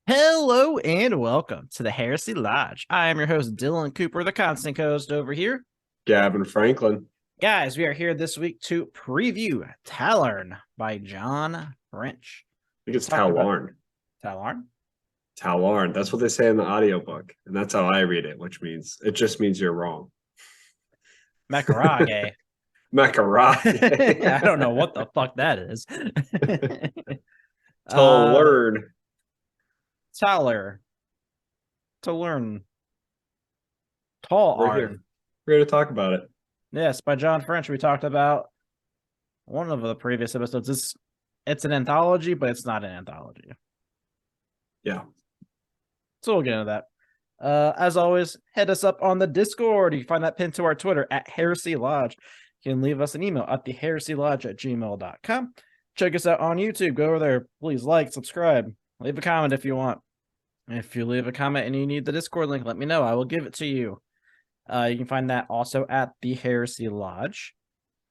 Hello and welcome to the Heresy Lodge. I am your host, Dylan Cooper, the constant host over here. Gavin Franklin. Guys, we are here this week to preview Tallarn by John French. I think it's Tallarn. Tallarn? Tallarn. That's what they say in the audiobook. And that's how I read it, which means it just means you're wrong. Macarage. Macarage. I don't know what the fuck that is. Tallarn. Tallarn. Tallarn. Tallarn. We're here to talk about it. Yes, by John French. We talked about one of the previous episodes. It's an anthology, but it's not an anthology. Yeah. So we'll get into that. As always, hit us up on the Discord. You can find that pinned to our Twitter at Heresy Lodge. You can leave us an email at theheresiLodge@gmail.com. Check us out on YouTube. Go over there. Please like, subscribe, leave a comment if you want. If you leave a comment and you need the Discord link, let me know. I will give it to you. You can find that also at the Heresy Lodge.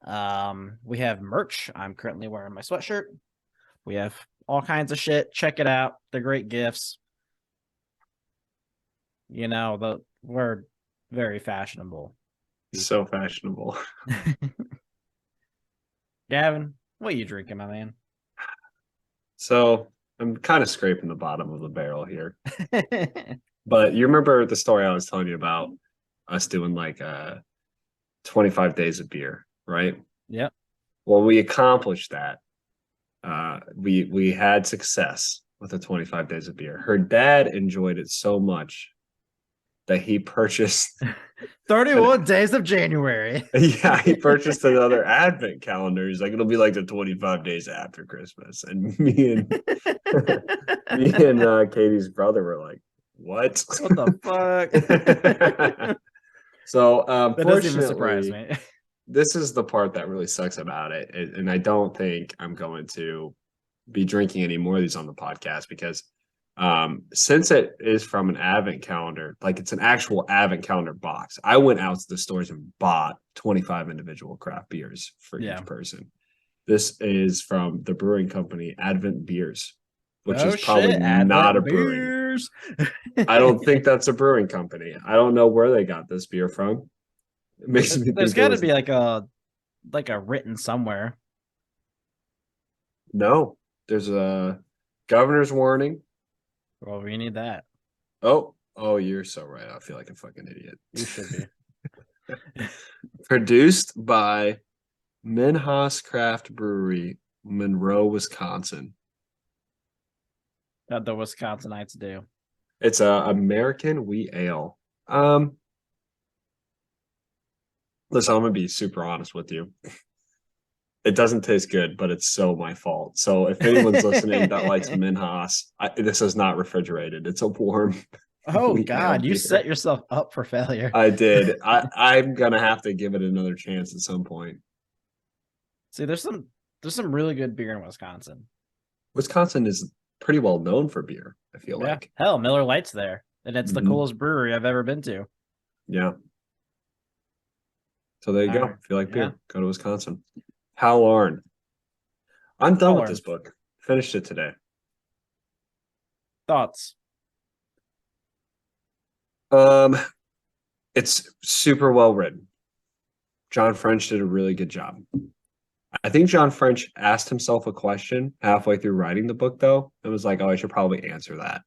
We have merch. I'm currently wearing my sweatshirt. We have all kinds of shit. Check it out. They're great gifts. You know, we're very fashionable. So fashionable. Gavin, what are you drinking, my man? So I'm kind of scraping the bottom of the barrel here. But you remember the story I was telling you about us doing like 25 days of beer, right? Yep. Well, we accomplished that. We had success with the 25 days of beer. Her dad enjoyed it so much that he purchased 31 days of January. Yeah, he purchased another advent calendar. He's like, it'll be like the 25 days after Christmas. And me and Katie's brother were like, what? What the fuck? So that doesn't even surprise me. This is the part that really sucks about it. And I don't think I'm going to be drinking any more of these on the podcast because since it is from an advent calendar, like it's an actual advent calendar box, I went out to the stores and bought 25 individual craft beers for each person. This is from the brewing company Advent Beers, which is probably not a brewing. I don't think that's a brewing company. I don't know where they got this beer from. It makes me think there's got to be like a written somewhere. No, there's a governor's warning. Well, we need that. Oh, you're so right. I feel like a fucking idiot. You should be. Produced by Minhas Craft Brewery, Monroe, Wisconsin. That the Wisconsinites do. It's a American wheat ale. Listen, I'm gonna be super honest with you. It doesn't taste good, but it's so my fault. So if anyone's listening that likes Minhas, this is not refrigerated. It's a warm. Oh God, you set yourself up for failure. I did. I'm gonna have to give it another chance at some point. See, there's some really good beer in Wisconsin. Wisconsin is pretty well known for beer, I feel like. Hell, Miller Lite's there. And it's the coolest brewery I've ever been to. Yeah. So there you go. If you like beer, go to Wisconsin. Tallarn. I'm done with this book. Finished it today. Thoughts? It's super well written. John French did a really good job. I think John French asked himself a question halfway through writing the book, though, and was like, oh, I should probably answer that.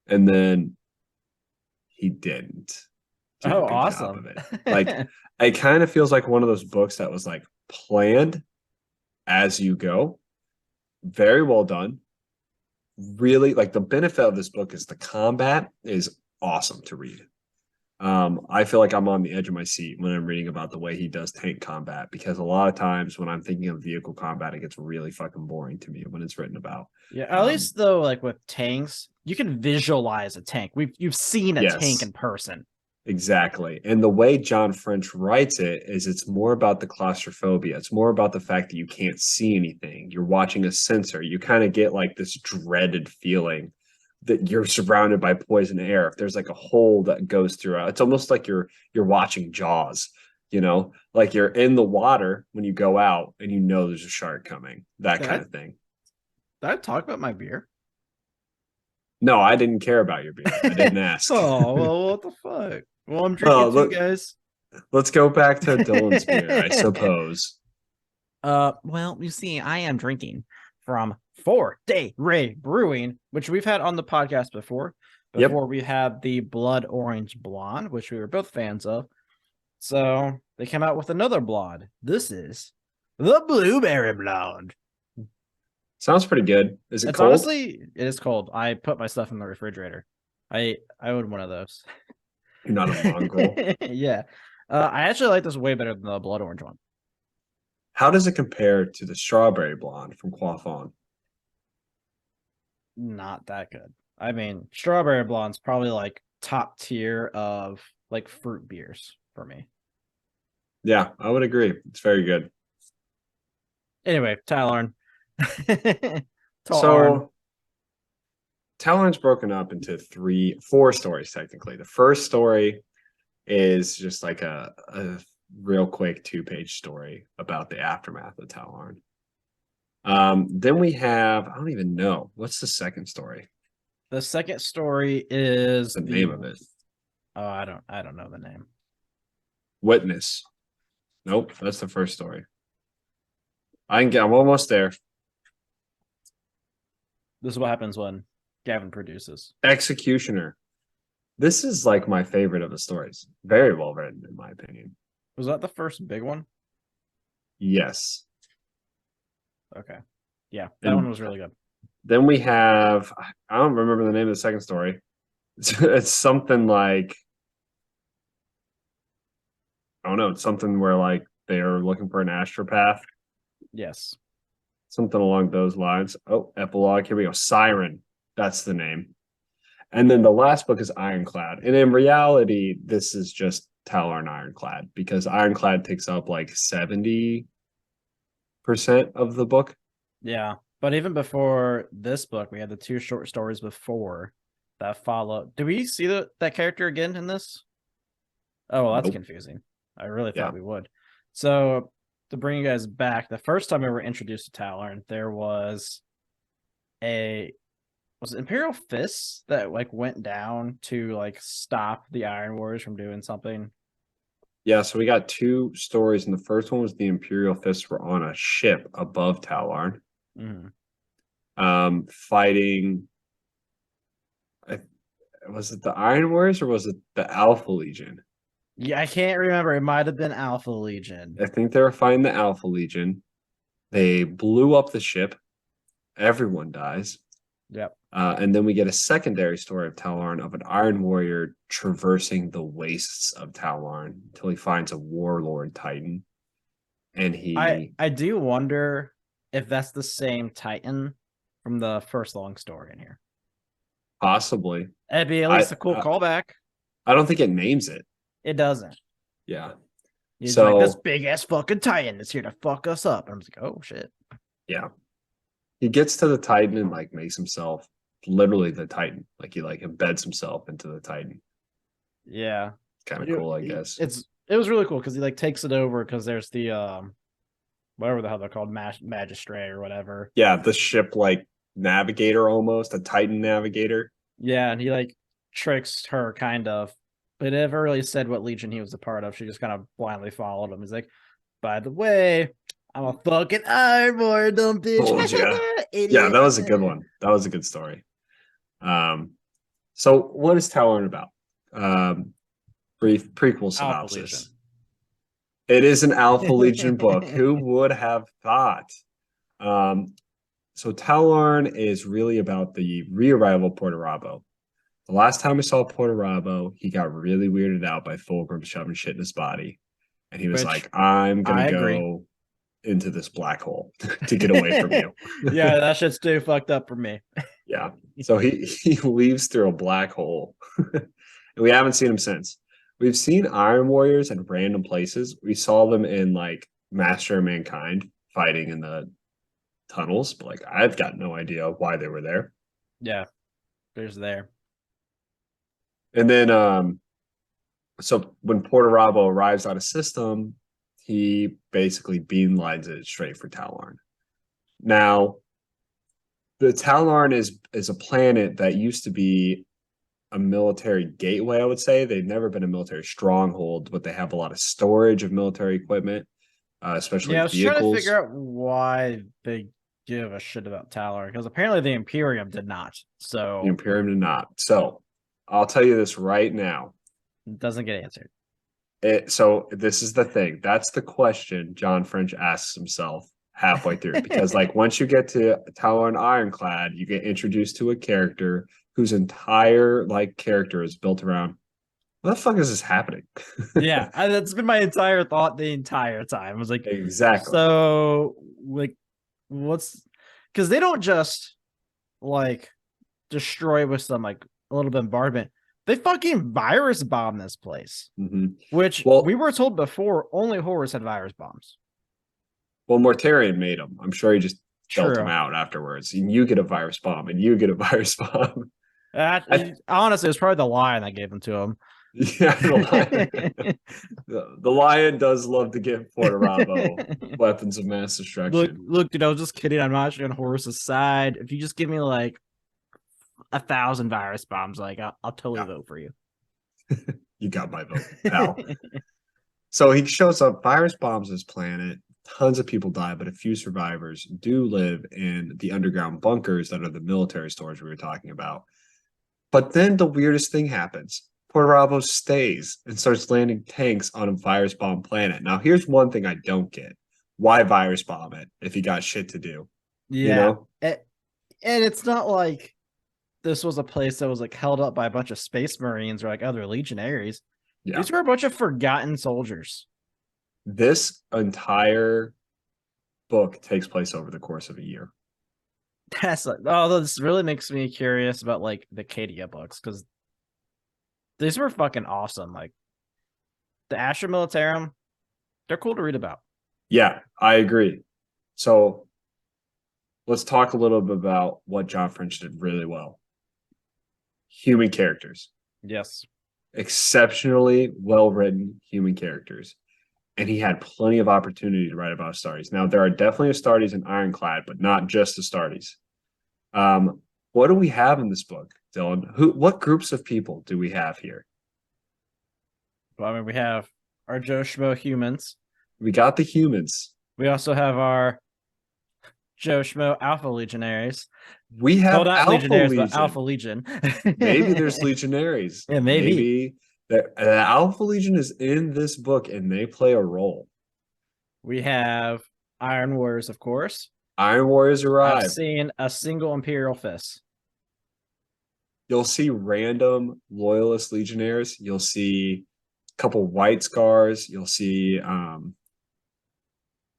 And then he didn't. Oh, awesome. Like, it kind of feels like one of those books that was like planned as you go. Very well done. Really, like the benefit of this book is the combat is awesome to read. I feel like I'm on the edge of my seat when I'm reading about the way he does tank combat, because a lot of times when I'm thinking of vehicle combat, it gets really fucking boring to me when it's written about. Yeah, at least though, like with tanks, you can visualize a tank. You've seen a tank in person. Exactly. And the way John French writes it is it's more about the claustrophobia. It's more about the fact that you can't see anything. You're watching a sensor. You kind of get like this dreaded feeling that you're surrounded by poison air. If there's like a hole that goes through, it's almost like you're watching Jaws, you know, like you're in the water when you go out and you know there's a shark coming, that kind of thing. Did I talk about my beer? No, I didn't care about your beer. I didn't ask. Oh, well, what the fuck? Well, I'm Oh, drinking too, look, guys. let's go back to Dylan's beer, I suppose. Well, you see, I am drinking from 4 Day Ray Brewing, which we've had on the podcast before. Yep. Before we had the Blood Orange Blonde, which we were both fans of. So they came out with another blonde. This is the Blueberry Blonde. Sounds pretty good. Is it It's cold? honestly, it is cold. I put my stuff in the refrigerator. I own one of those. You're not a mongrel. Yeah. I actually like this way better than the Blood Orange one. How does it compare to the strawberry blonde from Quaffon? Not that good. I mean, Strawberry Blonde's probably like top tier of like fruit beers for me. Yeah, I would agree. It's very good. Anyway, Tallarn. Tallarn. So Tallarn's broken up into four stories technically. The first story is just like a real quick 2-page story about the aftermath of Tallarn. Then we have, I don't even know, what's the second story? The second story is The name of it. Oh, I don't know the name. Witness. Nope, that's the first story. I'm almost there. This is what happens when Gavin produces. Executioner. This is like my favorite of the stories. Very well written, in my opinion. Was that the first big one? Yes. Okay. Yeah, that one was really good. Then we have, I don't remember the name of the second story. It's something like, I don't know, it's something where like they're looking for an astropath. Yes. Something along those lines. Oh, epilogue. Here we go. Siren. That's the name. And then the last book is Ironclad. And in reality, this is just Tallarn Ironclad because Ironclad takes up like 70% of the book. Yeah. But even before this book, we had the two short stories before that follow. Do we see that character again in this? Oh, well, that's Nope. confusing. I really Yeah. thought we would. So to bring you guys back, the first time we were introduced to Tallarn, there was it Imperial Fists that like went down to like stop the Iron Warriors from doing something. Yeah, so we got two stories, and the first one was the Imperial Fists were on a ship above Tallarn, fighting. Was it the Iron Warriors or was it the Alpha Legion? Yeah, I can't remember. It might have been Alpha Legion. I think they were fighting the Alpha Legion. They blew up the ship. Everyone dies. Yep. And then we get a secondary story of Tallarn of an Iron Warrior traversing the wastes of Tallarn until he finds a warlord Titan. And I do wonder if that's the same Titan from the first long story in here. Possibly. It'd be at least a cool callback. I don't think it names it. It doesn't. Yeah. He's like, this big ass fucking Titan is here to fuck us up. And I'm like, oh shit. Yeah. He gets to the Titan and like makes himself literally the Titan. Like he like embeds himself into the Titan. Yeah. Kind of cool, I guess. It was really cool because he like takes it over because there's the whatever the hell they're called, magistrate or whatever. Yeah, the ship like navigator almost, a Titan navigator. Yeah, and he like tricks her kind of, but it never really said what legion he was a part of. She just kind of blindly followed him. He's like, by the way, I'm a fucking Iron Warrior, dumb bitch. Yeah, that was a good one. That was a good story. So what is Tallarn about? Brief prequel synopsis. It is an Alpha Legion book. Who would have thought? So Tallarn is really about the re-arrival of Portorabo. The last time we saw Portorabo, he got really weirded out by Fulgrim shoving shit in his body. And he was like, I'm going to go into this black hole to get away from you. Yeah, that shit's too fucked up for me. Yeah. So he leaves through a black hole. And we haven't seen him since. We've seen Iron Warriors in random places. We saw them in like Master of Mankind fighting in the tunnels, but like I've got no idea why they were there. Yeah. There's there. And then so when Portorabo arrives on a system, he basically beamlines it straight for Tallarn. Now, the Tallarn is a planet that used to be a military gateway, I would say. They've never been a military stronghold, but they have a lot of storage of military equipment, especially Yeah, I was trying to vehicles. figure out why they give a shit about Tallarn because apparently the Imperium did not. The So Imperium did not. So I'll tell you this right now. it doesn't get answered. So this is the thing. That's the question John French asks himself halfway through. Because like once you get to Tallarn Ironclad, you get introduced to a character whose entire like character is built around what the fuck is this happening? Yeah, that's been my entire thought the entire time. I was like, Exactly. so like, what's because they don't just like destroy with some like a little bombardment. They fucking virus bomb this place, which we Well, were told before only horrors had virus bombs. Mortarion made them. I'm sure he just dealt them True. out afterwards. And you get a virus bomb, and you get a virus bomb. Honestly, it's probably the lion that gave them to him. Yeah, the lion does love to give Portarabo weapons of mass destruction. Look, dude, I was just kidding. I'm not on horses' side. If you just give me like 1,000 virus bombs, like I'll totally vote for you. You got my vote, pal. So he shows up, virus bombs his planet. Tons of people die, but a few survivors do live in the underground bunkers that are the military storage we were talking about. But then the weirdest thing happens. Portarabo stays and starts landing tanks on a virus bomb planet. Now, here's one thing I don't get. Why virus bomb it if you got shit to do? Yeah. You know? And it's not like this was a place that was like held up by a bunch of space marines or like other legionaries. Yeah. These were a bunch of forgotten soldiers. This entire book takes place over the course of a year. That's like, this really makes me curious about like the Cadia books because these were fucking awesome. Like the Astra Militarum, they're cool to read about. Yeah, I agree. So let's talk a little bit about what John French did really well. Human characters. Yes. Exceptionally well-written human characters. And he had plenty of opportunity to write about Astartes. Now, there are definitely Astartes in Ironclad, but not just Astartes. What do we have in this book, Dylan? What groups of people do we have here? Well, I mean, we have our Joe Schmo humans. We got the humans. We also have our Joe Schmo Alpha Legionaries. We have not Alpha Legionaries, Legion. but Alpha Legion. Maybe there's Legionaries. Yeah, maybe. The Alpha Legion is in this book and they play a role. We have Iron Warriors, of course. Iron Warriors arrive. I've seen a single Imperial Fist. You'll see random Loyalist Legionnaires. You'll see a couple White Scars. You'll see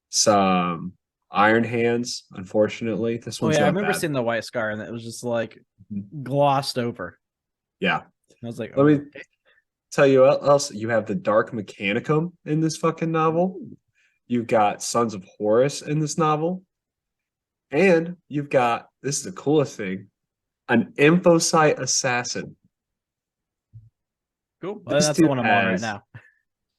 some Iron Hands. Unfortunately, this one's. I remember seeing the White Scar, and it was just like glossed over. Yeah, I was like, let me tell you what else. You have the Dark Mechanicum in this fucking novel. You've got Sons of Horus in this novel. And you've got, this is the coolest thing, an Infosite Assassin. Cool. Well, that's the one I'm on right now.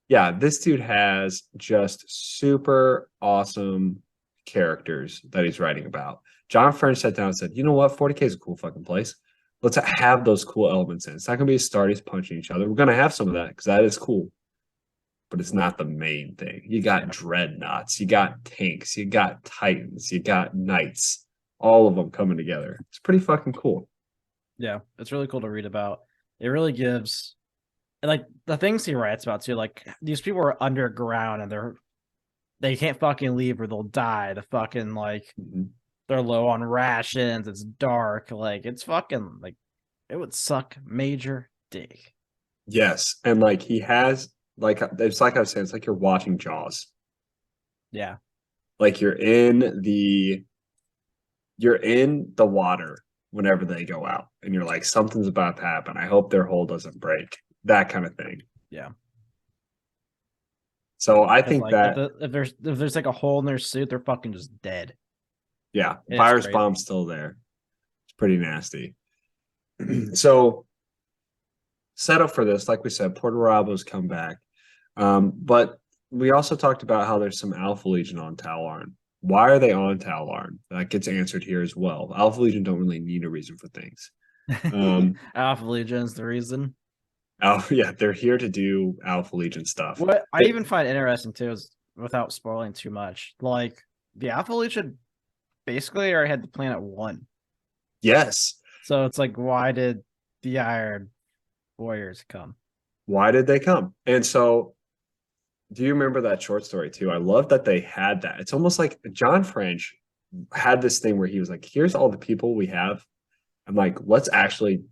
Yeah, this dude has just super awesome characters that he's writing about. John French sat down and said, you know what? 40K is a cool fucking place. Let's have those cool elements in. It's not going to be Astartes punching each other. We're going to have some of that because that is cool. But it's not the main thing. You got dreadnoughts, you got tanks, you got titans, you got knights, all of them coming together. It's pretty fucking cool. Yeah, it's really cool to read about. It really gives, and like the things he writes about too. Like these people are underground and they can't fucking leave or they'll die. The fucking like they're low on rations. It's dark. Like it's fucking like it would suck major dick. Yes, and like he has. Like it's like I was saying, it's like you're watching Jaws. Yeah. Like you're in the water whenever they go out, and you're like, something's about to happen. I hope their hull doesn't break. That kind of thing. Yeah. So I think like, that if there's like a hole in their suit, they're fucking just dead. Yeah, virus bomb's still there. It's pretty nasty. So set up for this, like we said, Portarabo's come back. But we also talked about how there's some Alpha Legion on Tallarn. Why are they on Tallarn? That gets answered here as well. Alpha Legion don't really need a reason for things. Alpha Legion's the reason. Yeah, they're here to do Alpha Legion stuff. What I even find interesting too is, without spoiling too much, like the Alpha Legion basically already had the planet won. Yes. So it's like, why did the Iron Warriors come? Why did they come? And so, do you remember that short story too? I love that they had that. It's almost like John French had this thing where he was like, here's all the people we have. I'm like, let's actually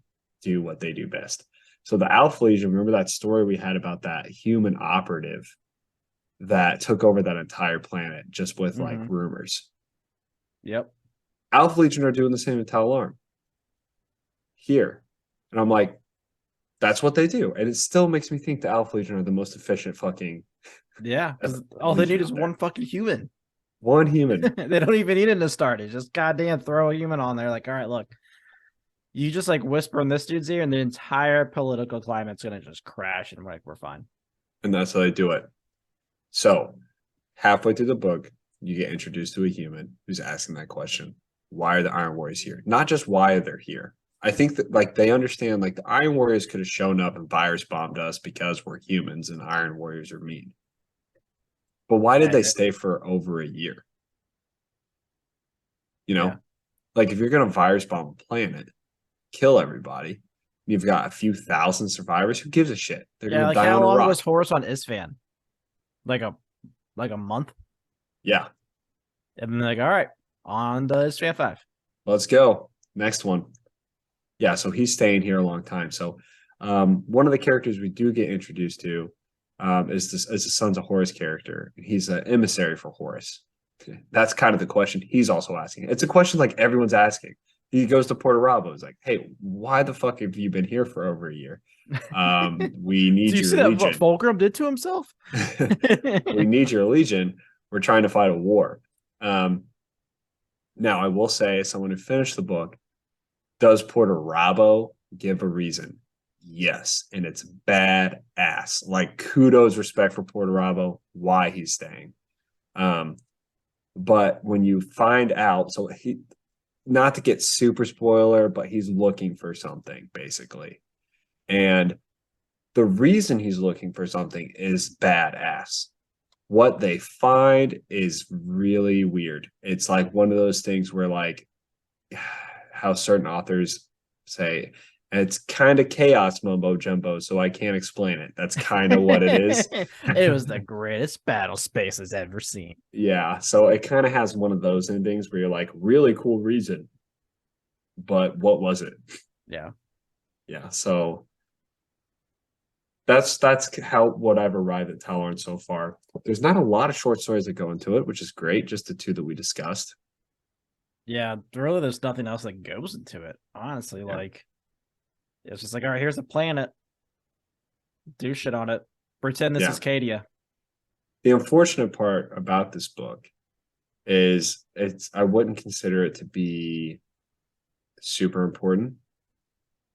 do what they do best. So the Alpha Legion, remember that story we had about that human operative that took over that entire planet just with like rumors? Yep. Alpha Legion are doing the same at Tallarn here. And I'm like, that's what they do. And it still makes me think the Alpha Legion are the most efficient fucking. Yeah, because all they need is one fucking human. One human. They don't even need an Astarte. Just goddamn throw a human on there. Like, all right, look, you just like whisper in this dude's ear, and the entire political climate's gonna just crash, and we're fine. And that's how they do it. So halfway through the book, you get introduced to a human who's asking that question. Why are the Iron Warriors here? Not just why they're here. I think that like they understand like the Iron Warriors could have shown up and virus bombed us because we're humans and Iron Warriors are mean. But why did they stay for over a year? You know, like if you're going to virus bomb a planet, kill everybody, you've got a few thousand survivors. Who gives a shit? They're going to die how on a long rock. was Horus on Isfan? Like a month. Yeah. And then like, all right, on the Isfan 5. Let's go. Next one. Yeah, so he's staying here a long time. So one of the characters we do get introduced to is the Sons of Horus character. He's an emissary for Horus. That's kind of the question he's also asking. It's a question like everyone's asking. He goes to Porto Rabo. He's like, hey, why the fuck have you been here for over a year? We need your legion. What Fulcrum did to himself? We need your legion. We're trying to fight a war. Now, I will say, as someone who finished the book, does Porto Rabo give a reason? Yes, and it's badass. Like kudos, respect for Porto Rabo, why he's staying. But when you find out, so he, not to get super spoiler, but he's looking for something basically, and the reason he's looking for something is badass. What they find is really weird. It's like one of those things where like how certain authors say it's kind of chaos mumbo jumbo, so I can't explain it. That's kind of what it is. It was the greatest battle space has ever seen. Yeah, so it kind of has one of those endings where you're like, really cool reason, but what was it? Yeah. So that's how what I've arrived at Tallarn so far. There's not a lot of short stories that go into it, which is great. Just the two that we discussed. Yeah, really, there's nothing else that goes into it. Honestly, like it's just like, all right, here's a planet. Do shit on it. Pretend this is Cadia. The unfortunate part about this book is I wouldn't consider it to be super important.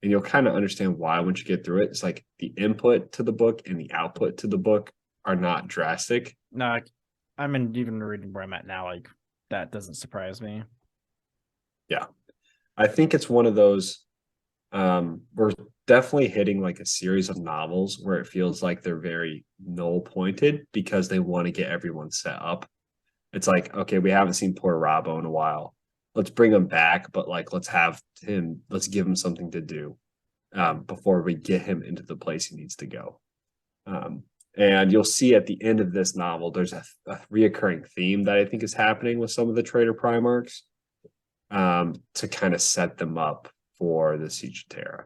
And you'll kind of understand why once you get through it. It's like the input to the book and the output to the book are not drastic. No, I mean, even reading where I'm at now, like that doesn't surprise me. Yeah. I think it's one of those we're definitely hitting like a series of novels where it feels like they're very null pointed because they want to get everyone set up. It's like, okay, we haven't seen Porto Rabo in a while. Let's bring him back, but like let's give him something to do before we get him into the place he needs to go. And you'll see at the end of this novel, there's a reoccurring theme that I think is happening with some of the Trader Primarchs to kind of set them up for the Siege of Terra.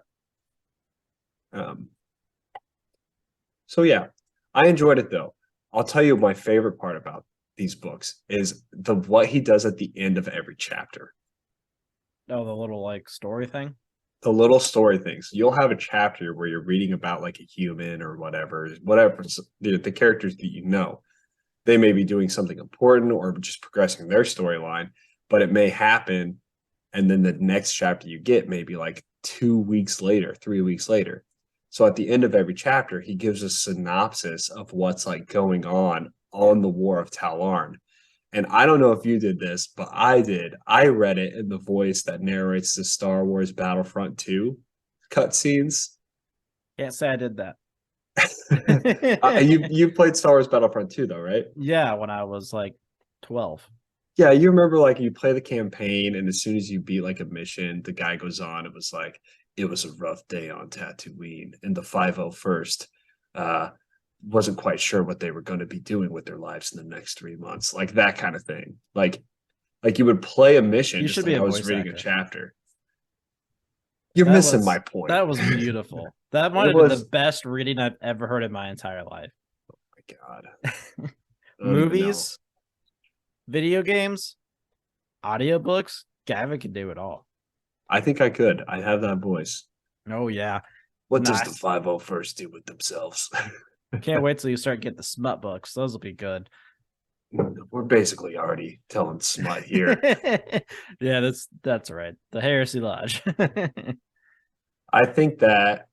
So yeah, I enjoyed it though. I'll tell you my favorite part about these books is what he does at the end of every chapter. Oh, the little like story thing? The little story things. You'll have a chapter where you're reading about like a human or whatever the characters that you know. They may be doing something important or just progressing their storyline, but it may happen. And then the next chapter you get maybe like 2 weeks later, 3 weeks later. So at the end of every chapter, he gives a synopsis of what's like going on the War of Tallarn. And I don't know if you did this, but I did. I read it in the voice that narrates the Star Wars Battlefront 2 cutscenes. Can't say I did that. You played Star Wars Battlefront 2 though, right? Yeah, when I was like 12. Yeah, you remember like you play the campaign, and as soon as you beat like a mission, the guy goes on. It was like it was a rough day on Tatooine, and the 501st wasn't quite sure what they were going to be doing with their lives in the next 3 months, like that kind of thing. Like you would play a mission You just should be like a I was voice reading a actor. chapter. You're That missing was my point. that was beautiful. That might It have been the was. best reading I've ever heard in my entire life. My God, I don't even know. Movies, video games, audiobooks. Gavin can do it all. I think I could. I have that voice. Oh yeah. What does the Nice. 501st do with themselves? Can't wait till you start getting the smut books. Those will be good. We're basically already telling smut here. Yeah, that's right. The Heresy Lodge. I think that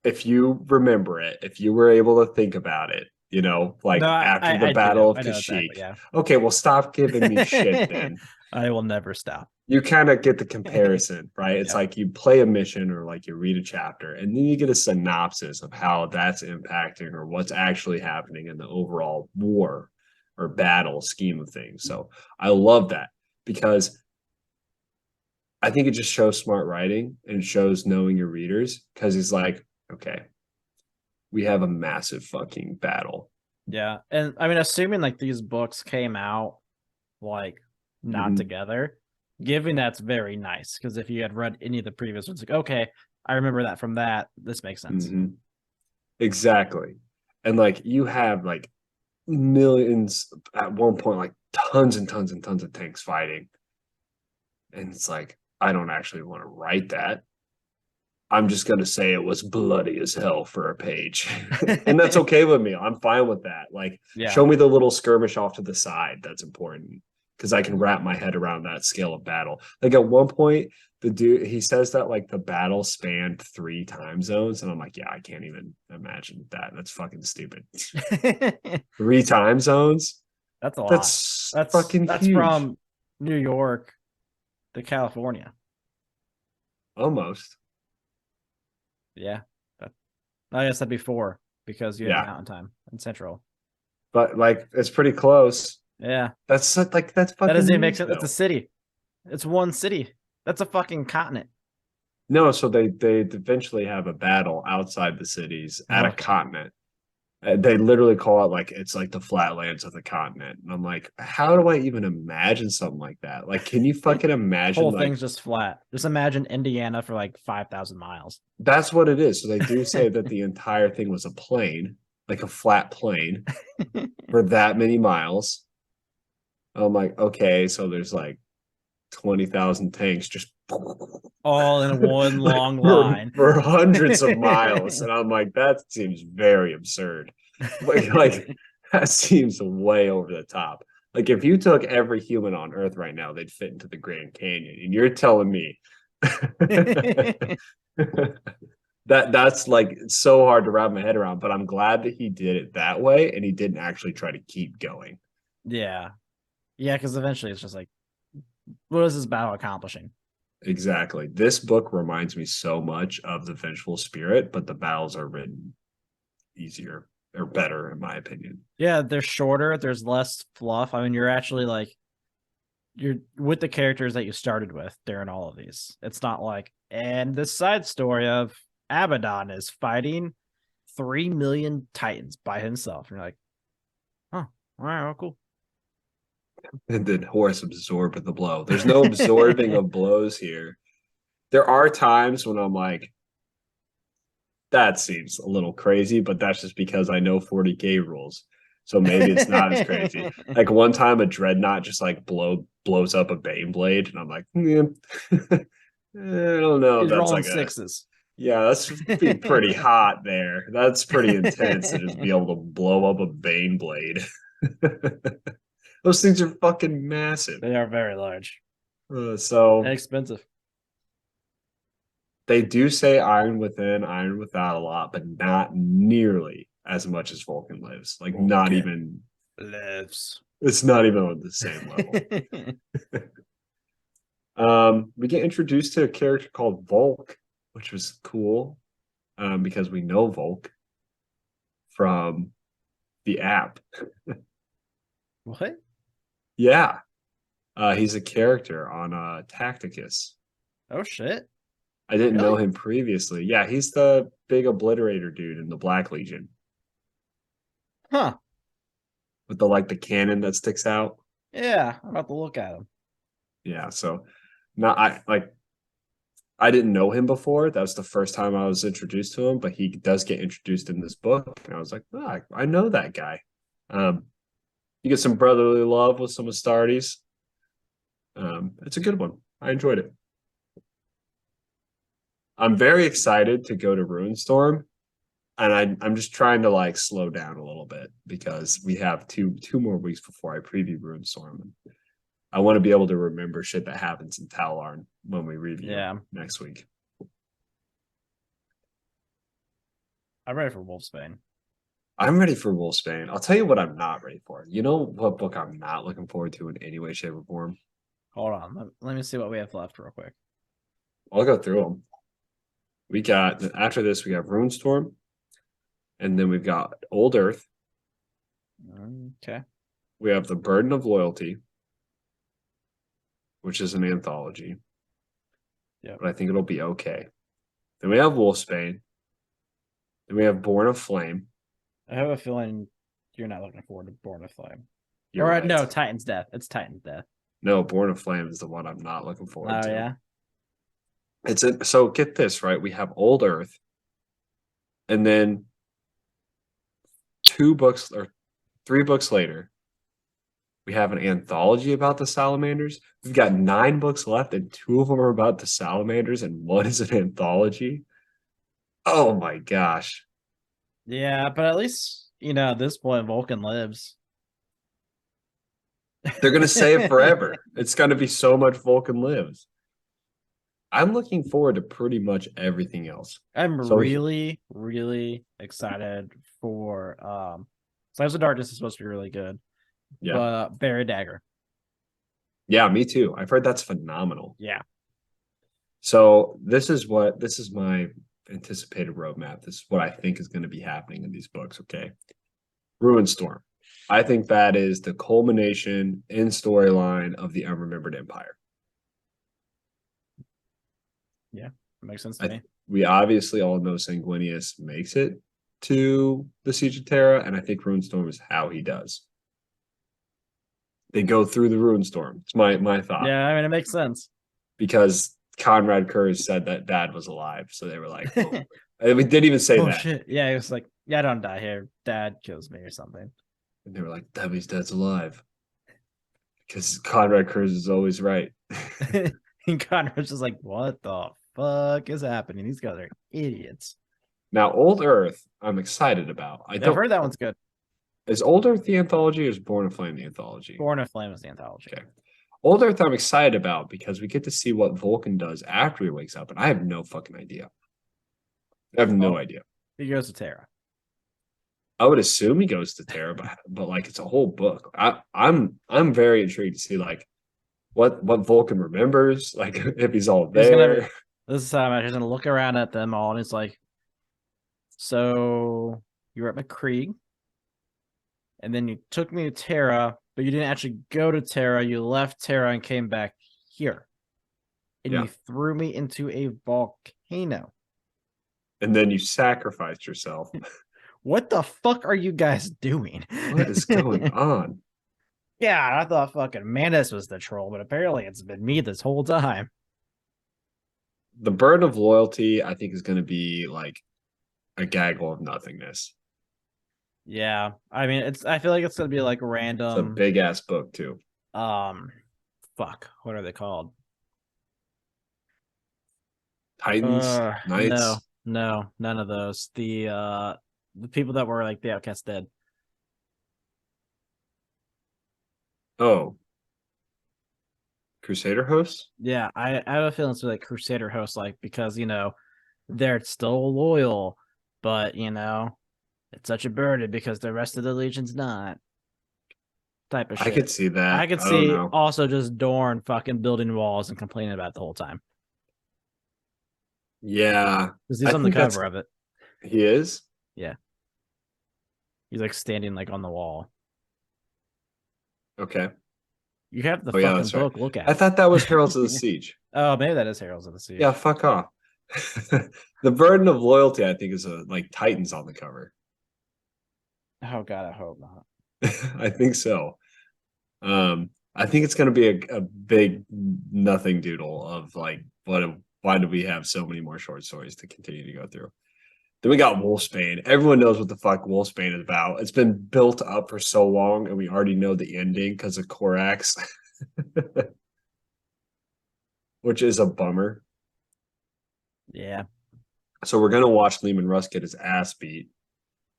if you remember it, if you were able to think about it, No, like after the I Battle do. of I know exactly. Kashyyyk. Yeah. Okay, well, stop giving me shit then. I will never stop. You kind of get the comparison, right? It's Yep. like you play a mission or like you read a chapter, and then you get a synopsis of how that's impacting or what's actually happening in the overall war or battle scheme of things. So I love that because I think it just shows smart writing and shows knowing your readers because he's like, okay, we have a massive fucking battle. Yeah. And I mean, assuming like these books came out like not Mhm. together, giving that's very nice. Because if you had read any of the previous ones, like, okay, I remember that from that. This makes sense. Mhm. Exactly. And like you have like millions at one point, like tons and tons and tons of tanks fighting. And it's like, I don't actually want to write that. I'm just going to say it was bloody as hell for a page. And that's okay with me. I'm fine with that. Like, Yeah. show me the little skirmish off to the side. That's important because I can wrap my head around that scale of battle. Like, at one point, the dude, he says that like the battle spanned 3 time zones. And I'm like, yeah, I can't even imagine that. That's fucking stupid. 3 time zones? That's a lot. That's fucking That's huge. from New York to California. Almost. Yeah. I guess that'd be 4 because you had Yeah. mountain time in Central. But like, it's pretty close. Yeah. That's like, that's fucking That doesn't even make huge, sense. It's a though. city. It's one city. That's a fucking continent. No, so they eventually have a battle outside the cities at a Okay. continent. They literally call it like it's like the flatlands of the continent. And I'm like, how do I even imagine something like that? Like, can you fucking imagine Whole like thing's just flat. Just imagine Indiana for like 5,000 miles. that's what it is. So they do say that the entire thing was a plane, like a flat plane for that many miles. I'm like, okay, so there's like 20,000 tanks just All in one like long line. for hundreds of miles. And I'm like, that seems very absurd. Like that seems way over the top. Like if you took every human on Earth right now, they'd fit into the Grand Canyon. And you're telling me that's like so hard to wrap my head around. But I'm glad that he did it that way and he didn't actually try to keep going. Yeah. Yeah, because eventually it's just like, what is this battle accomplishing? Exactly. This book reminds me so much of the Vengeful Spirit, but the battles are written easier or better, in my opinion. Yeah, they're shorter. There's less fluff. I mean, you're actually like, you're with the characters that you started with during all of these. It's not like, and this side story of Abaddon is fighting 3 million Titans by himself. And you're like, oh, all right, well, cool. And then Horus absorbed the blow. There's no absorbing of blows here. There are times when I'm like, that seems a little crazy, but that's just because I know 40K rules. So maybe it's not as crazy. Like one time a dreadnought just like blows up a Bane blade, and I'm like, yeah. I don't know. He's That's rolling like sixes. yeah, that's pretty hot there. That's pretty intense to just be able to blow up a Bane blade. Those things are fucking massive. They are very large So and expensive. they do say iron within, iron without a lot, but not nearly as much as Vulcan lives. Like not even lives. It's not even on the same level. We get introduced to a character called Volk, which was cool, because we know Volk from the app. What? Yeah, he's a character on Tacticus. Oh shit. I didn't know Really? him previously. Yeah, he's the big obliterator dude in the Black Legion Huh. with the cannon that sticks out. Yeah, I'm about to look at him. Yeah, so not I didn't know him before. That was the first time I was introduced to him, but he does get introduced in this book, and I was like, oh, I know that guy. You get some brotherly love with some Astartes. It's a good one. I enjoyed it. I'm very excited to go to Ruinstorm, and I'm just trying to slow down a little bit because we have two more weeks before I preview Ruinstorm. I want to be able to remember shit that happens in Tallarn when we review next week. I'm ready for Wolfsbane. I'm ready for Wolfsbane. I'll tell you what I'm not ready for. You know what book I'm not looking forward to in any way, shape, or form? Hold on. Let me see what we have left real quick. I'll go through them. We got, after this, we have Runestorm, and then we've got Old Earth. Okay. We have The Burden of Loyalty, which is an anthology. Yeah. But I think it'll be okay. Then we have Wolfsbane. Then we have Born of Flame. I have a feeling you're not looking forward to Born of Flame. You're right. No, Titan's Death. It's Titan's Death. No, Born of Flame is the one I'm not looking forward to. Yeah. So get this, right? We have Old Earth, and then 2 books or 3 books later, we have an anthology about the salamanders. We've got 9 books left, and 2 of them are about the salamanders, and 1 is an anthology. Oh my gosh. Yeah, but at least, at this point, Vulcan lives. They're going to say it forever. It's going to be so much Vulcan lives. I'm looking forward to pretty much everything else. I'm really, really excited for Slaves of Darkness is supposed to be really good. Yeah. But Buried Dagger. Yeah, me too. I've heard that's phenomenal. Yeah. So this is my anticipated roadmap. This is what I think is going to be happening in these books. Okay. Ruinstorm. I think that is the culmination in storyline of the Unremembered Empire. Yeah, that makes sense to me. We obviously all know Sanguinius makes it to the Siege of Terra, and I think Ruinstorm is how he does. They go through the Ruinstorm. It's my thought. Yeah, I mean, it makes sense. Because Conrad Kurz said that Dad was alive, so they were like, oh. We didn't even say that. Shit. Yeah, he was like, yeah, I don't die here. Dad kills me or something. And they were like, that means Dad's alive. Because Conrad Kurz is always right. And Conrad's just like, what the fuck is happening? These guys are idiots. Now, Old Earth, I'm excited about. I've heard that one's good. Is Old Earth the anthology or is Born of Flame the anthology? Born of Flame is the anthology. Okay. Old Earth, I'm excited about because we get to see what Vulcan does after he wakes up, and I have no fucking idea. I have no idea. He goes to Terra. I would assume he goes to Terra, but it's a whole book. I'm very intrigued to see what Vulcan remembers, if he's all there. This is how he's gonna look around at them all, and it's like, so you were at McCreeg, and then you took me to Terra, but you didn't actually go to Terra. You left Terra and came back here, and you threw me into a volcano. And then you sacrificed yourself. What the fuck are you guys doing? What is going on? Yeah, I thought fucking Manus was the troll, but apparently it's been me this whole time. The Burden of Loyalty, I think, is going to be like a gaggle of nothingness. Yeah, I mean, I feel like it's going to be like random. It's a big ass book too. Fuck, what are they called? Titans, Knights. No, none of those. The people that were like the Outcast Dead. Oh, Crusader hosts? Yeah, I have a feeling it's like Crusader hosts, because they're still loyal, but it's such a burden because the rest of the Legion's not. type of I shit. could see that. I could I don't see know. also just Dorn fucking building walls and complaining about it the whole time Yeah, because he's I on the think that's cover of it. he is. Yeah, he's like standing like on the wall. Okay. You have the Oh yeah, fucking that's right. book. Look I at thought that was Heralds of the it. Siege. Oh, maybe that is Heralds of the Yeah, Siege. fuck off. The burden of loyalty, I think, is like Titans on the cover. Oh god, I hope not. I think so. I think it's going to be a big nothing doodle of like, why do we have so many more short stories to continue to go through? Then we got Wolfsbane. Everyone knows what the fuck Wolfsbane is about. It's been built up for so long, and we already know the ending because of Korax, which is a bummer. Yeah, So we're gonna watch Lehman Russ get his ass beat.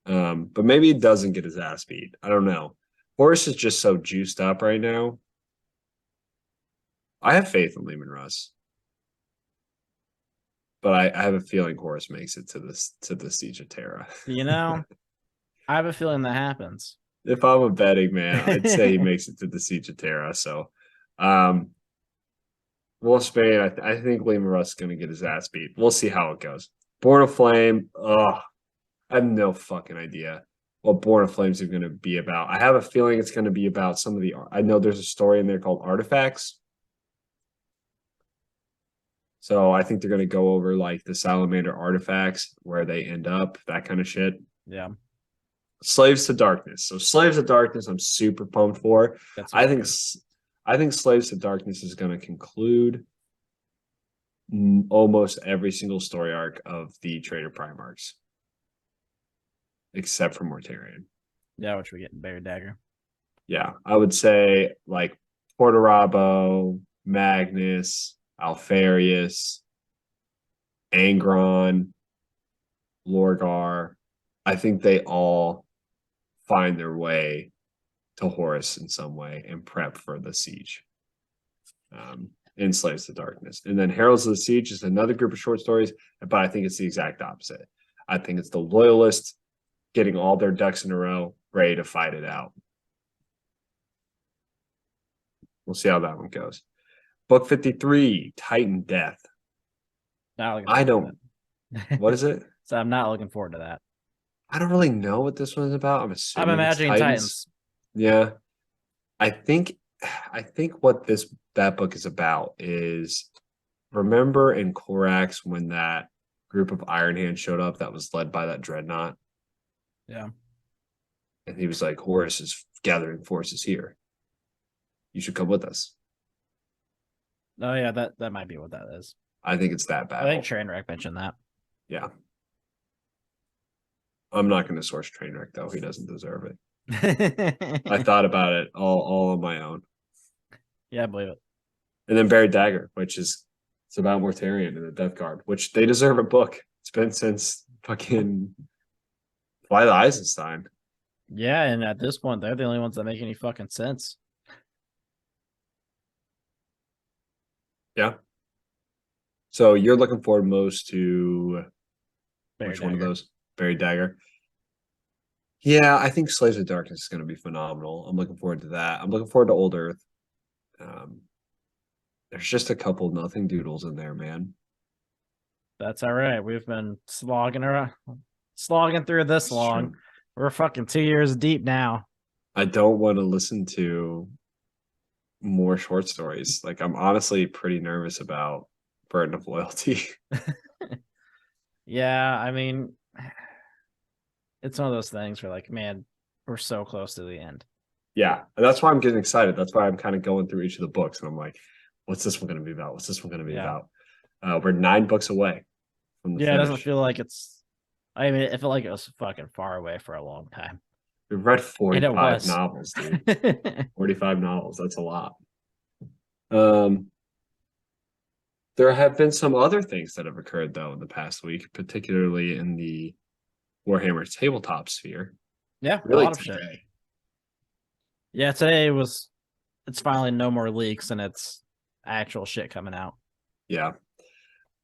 But maybe he doesn't get his ass beat. I don't know. Horace is just so juiced up right now. I have faith in Lehman Russ, but I have a feeling Horace makes it to the Siege of Terra. you know, I have a feeling that happens. If I'm a betting man, I'd say he makes it to the Siege of Terra. So, Spain. I think Lehman Russ is going to get his ass beat. We'll see how it goes. Born of Flame. I have no fucking idea what Born of Flames is going to be about. I have a feeling it's going to be about some of the. I know there's a story in there called Artifacts. So I think they're going to go over like the salamander artifacts, where they end up, that kind of shit. Yeah, Slaves to Darkness. So Slaves to Darkness, I'm super pumped for. that's I really think good. I think Slaves to Darkness is going to conclude almost every single story arc of the Trader Prime arcs, except for Mortarion. Yeah, which we get in Bear Dagger. Yeah, I would say like Portorabo, Magnus, Alfarius, Angron, Lorgar. I think they all find their way to Horus in some way and prep for the siege. In Slaves to Darkness. And then Heralds of the Siege is another group of short stories, but I think it's the exact opposite. I think it's the loyalists getting all their ducks in a row, ready to fight it out. We'll see how that one goes. Book 53, Titan Death. I don't. What is it? So I'm not looking forward to that. I don't really know what this one's about. I'm I'm assuming imagining it's Titans. Yeah. I think what that book is about is, remember in Korax when that group of Iron Hands showed up that was led by that dreadnought? Yeah. And he was like, Horus is gathering forces here. You should come with us. Oh yeah, that might be what that is. I think it's that I battle. think Trainwreck mentioned that. Yeah. I'm not going to source Trainwreck though. He doesn't deserve it. I thought about it all on my own. Yeah, I believe it. And then Buried Dagger, which is it's about Mortarion and the Death Guard, which they deserve a book. It's been since fucking Fly the Eisenstein. Yeah, and at this point, they're the only ones that make any fucking sense. Yeah. So you're looking forward most to which one of those? Buried Dagger. Yeah, I think Slaves of Darkness is going to be phenomenal. I'm looking forward to that. I'm looking forward to Old Earth. There's just a couple nothing doodles in there, man. That's all right. We've been slogging through this It's long. true. We're fucking 2 years deep now. I don't want to listen to more short stories. Like I'm honestly pretty nervous about Burden of Loyalty. Yeah, I mean, it's one of those things where like, man, we're so close to the end. Yeah, that's why I'm getting excited. That's why I'm kind of going through each of the books, and I'm like, "What's this one going to be about? What's this one going to be about?" We're 9 books away from the finish. It doesn't feel like it's. I mean, it felt like it was fucking far away for a long time. We've read 45 was. novels, dude. 45 novels. That's a lot. There have been some other things that have occurred though in the past week, particularly in the Warhammer tabletop sphere. Yeah, really a lot of shit. Yeah, today it's finally no more leaks and it's actual shit coming out. Yeah.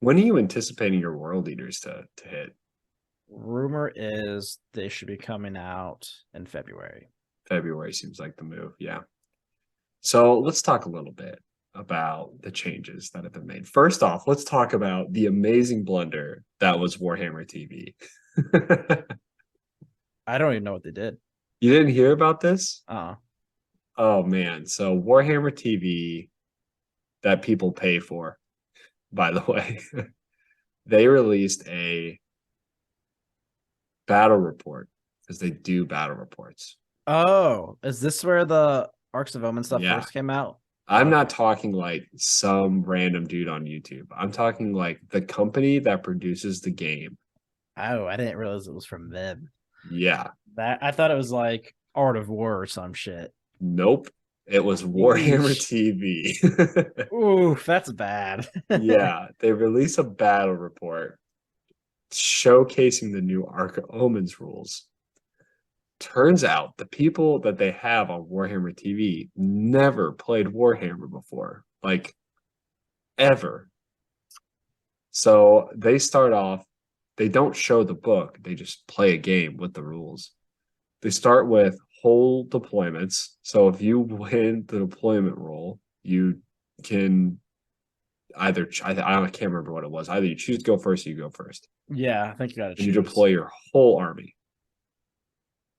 When are you anticipating your World Eaters to hit? Rumor is they should be coming out in February. February seems like the move. Yeah. So let's talk a little bit about the changes that have been made. First off, let's talk about the amazing blunder that was Warhammer TV. I don't even know what they did. You didn't hear about this? Uh, Oh man. So Warhammer TV that people pay for, by the way, they released a battle report because they do battle reports. oh, is this where the Arcs of Omen stuff Yeah. first came out? I'm Okay. not talking like some random dude on YouTube. I'm talking like the company that produces the game. Oh, I didn't realize it was from them. Yeah. That I thought it was like Art of War or some shit. Nope. It was Warhammer Yeesh. TV. Oof, that's bad. Yeah. They release a battle report showcasing the new Arc of Omens rules. Turns out the people that they have on Warhammer TV never played Warhammer before, like ever. So they start off, they don't show the book, they just play a game with the rules. They start with whole deployments. So if you win the deployment role, you can either, I can't remember what it was, either you choose to go first or you go first. Yeah, I think you gotta And you choose. deploy your whole army.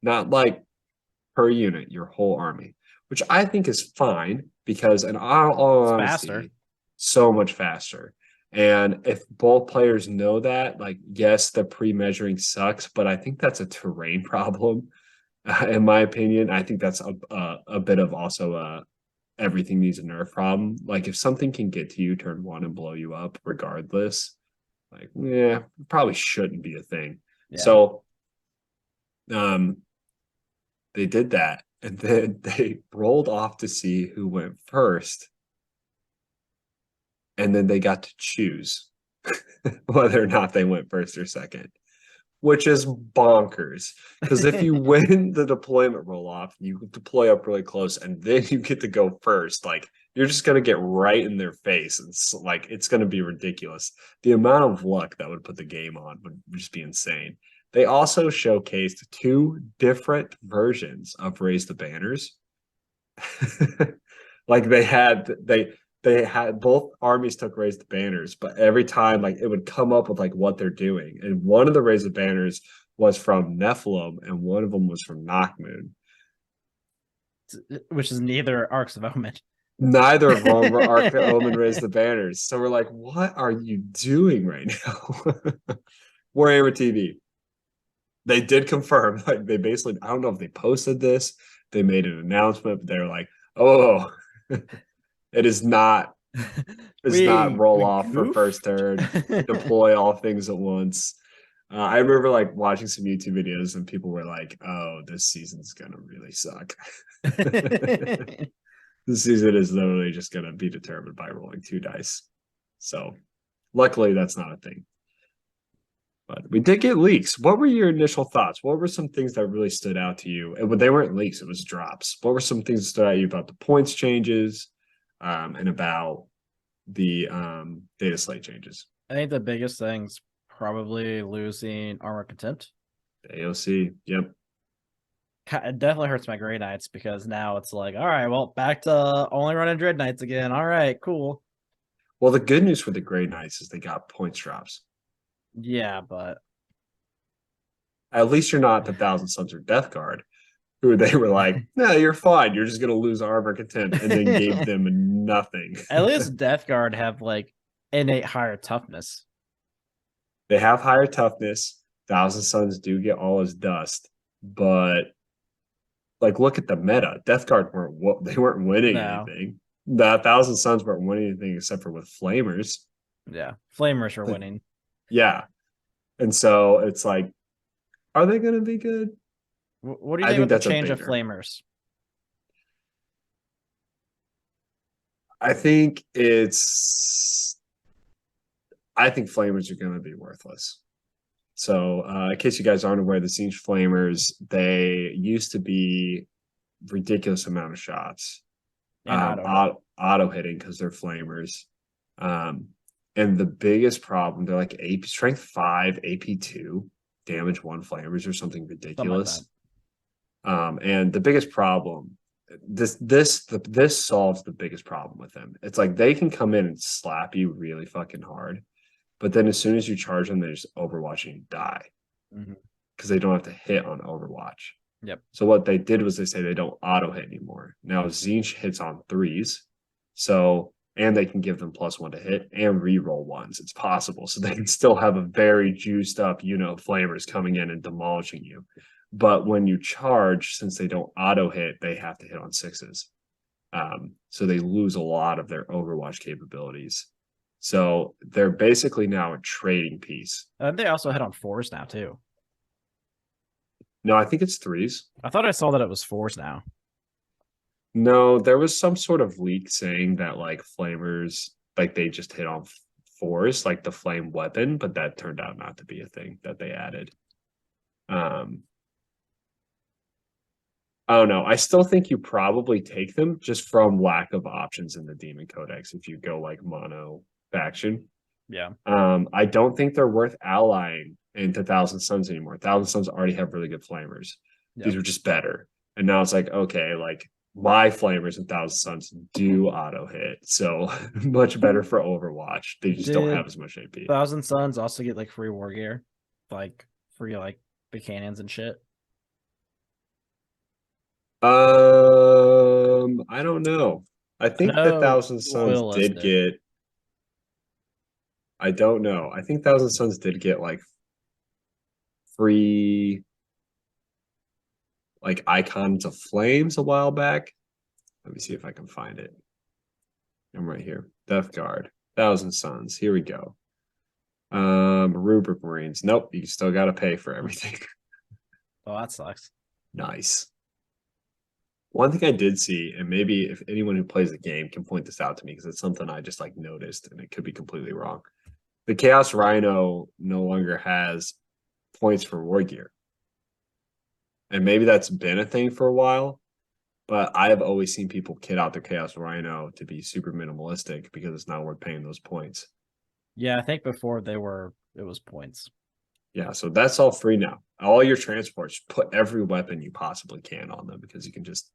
Not like per unit, your whole army, which I think is fine because, in all honesty, faster. so much faster. And if both players know that, like, yes, the pre-measuring sucks, but I think that's a terrain problem, in my opinion. I think that's a bit of also a everything needs a nerf problem. Like, if something can get to you turn one and blow you up, regardless, like, yeah, probably shouldn't be a thing. Yeah. So, they did that, and then they rolled off to see who went first, and then they got to choose whether or not they went first or second, which is bonkers. Because if you win the deployment roll off, you deploy up really close, and then you get to go first. Like, you're just gonna get right in their face, and like it's gonna be ridiculous. The amount of luck that would put the game on would just be insane. They also showcased two different versions of Raise the Banners. Like they had both armies took Raise the Banners, but every time like it would come up with like what they're doing. And one of the Raise the Banners was from Nephilim, and one of them was from Knockmoon. Which is neither Arcs of Omen. Neither of them were Arc Omen Raise the Banners. So we're like, what are you doing right now? Warhammer TV. They did confirm, like they basically, I don't know if they posted this, they made an announcement, but they're like, oh, it is not roll off for first turn, deploy all things at once. I remember like watching some YouTube videos and people were like, oh, this season's gonna really suck. This season is literally just gonna be determined by rolling two dice. So luckily that's not a thing. But we did get leaks. What were your initial thoughts? What were some things that really stood out to you? And when they weren't leaks, it was drops. What were some things that stood out to you about the points changes, and about the data slate changes? I think the biggest thing's probably losing Armor Contempt. AOC, yep. It definitely hurts my Grey Knights because now it's like, all right, well, back to only running Dread Knights again. All right, cool. Well, the good news for the Grey Knights is they got points drops. Yeah, but at least you're not the Thousand Sons or Death Guard, who they were like, no, you're fine. You're just going to lose Armor Contempt, and then gave them nothing. At least Death Guard have like innate higher toughness. They have higher toughness. Thousand Sons do get all his dust, but like, look at the meta. Death Guard weren't winning anything. The Thousand Sons weren't winning anything except for with Flamers. Yeah, Flamers are winning. Yeah, and so it's like, are they going to be good? What do you think about the change of Flamers? I think Flamers are going to be worthless. So, in case you guys aren't aware, the Siege Flamers, they used to be ridiculous amount of shots, auto hitting because they're Flamers. And the biggest problem, they're like strength 5, AP 2, damage 1 Flamers or something ridiculous. And the biggest problem, this solves the biggest problem with them. It's like they can come in and slap you really fucking hard, but then as soon as you charge them, they just Overwatch and you die Mhm. because they don't have to hit on Overwatch. Yep. So what they did was they say they don't auto hit anymore. Now Zinch hits on threes, so and they can give them +1 to hit and reroll ones. It's possible, so they can still have a very juiced up, flamers coming in and demolishing you. But when you charge, since they don't auto hit, they have to hit on sixes. So they lose a lot of their Overwatch capabilities. So they're basically now a trading piece. They also hit on fours now too. No, I think it's threes. I thought I saw that it was fours now. No, there was some sort of leak saying that like flamers, like they just hit on fours, like the flame weapon, but that turned out not to be a thing that they added. I don't know. I still think you probably take them just from lack of options in the Demon Codex if you go like mono faction. Yeah. I don't think they're worth allying into Thousand Suns anymore. Thousand Suns already have really good flamers. Yep. These were just better. And now it's like, okay, like my flamers and Thousand Suns do auto hit. So much better for Overwatch. They just don't have as much AP. Thousand Suns also get like free war gear, like free like the cannons and shit. I don't know. I I think that know Thousand Suns Loyalist did did. get. I don't know. I think Thousand Suns did get like free like icons of flames a while back. Let me see if I can find it. I'm right here. Death Guard, Thousand Suns. Here we go. Rubric Marines. Nope, you still got to pay for everything. Oh, that sucks. Nice. One thing I did see, and maybe if anyone who plays the game can point this out to me because it's something I just like noticed and it could be completely wrong. The Chaos Rhino no longer has points for war gear. And maybe that's been a thing for a while, but I have always seen people kit out their Chaos Rhino to be super minimalistic because it's not worth paying those points. Yeah, I think before it was points. Yeah, so that's all free now. All your transports, put every weapon you possibly can on them because you can just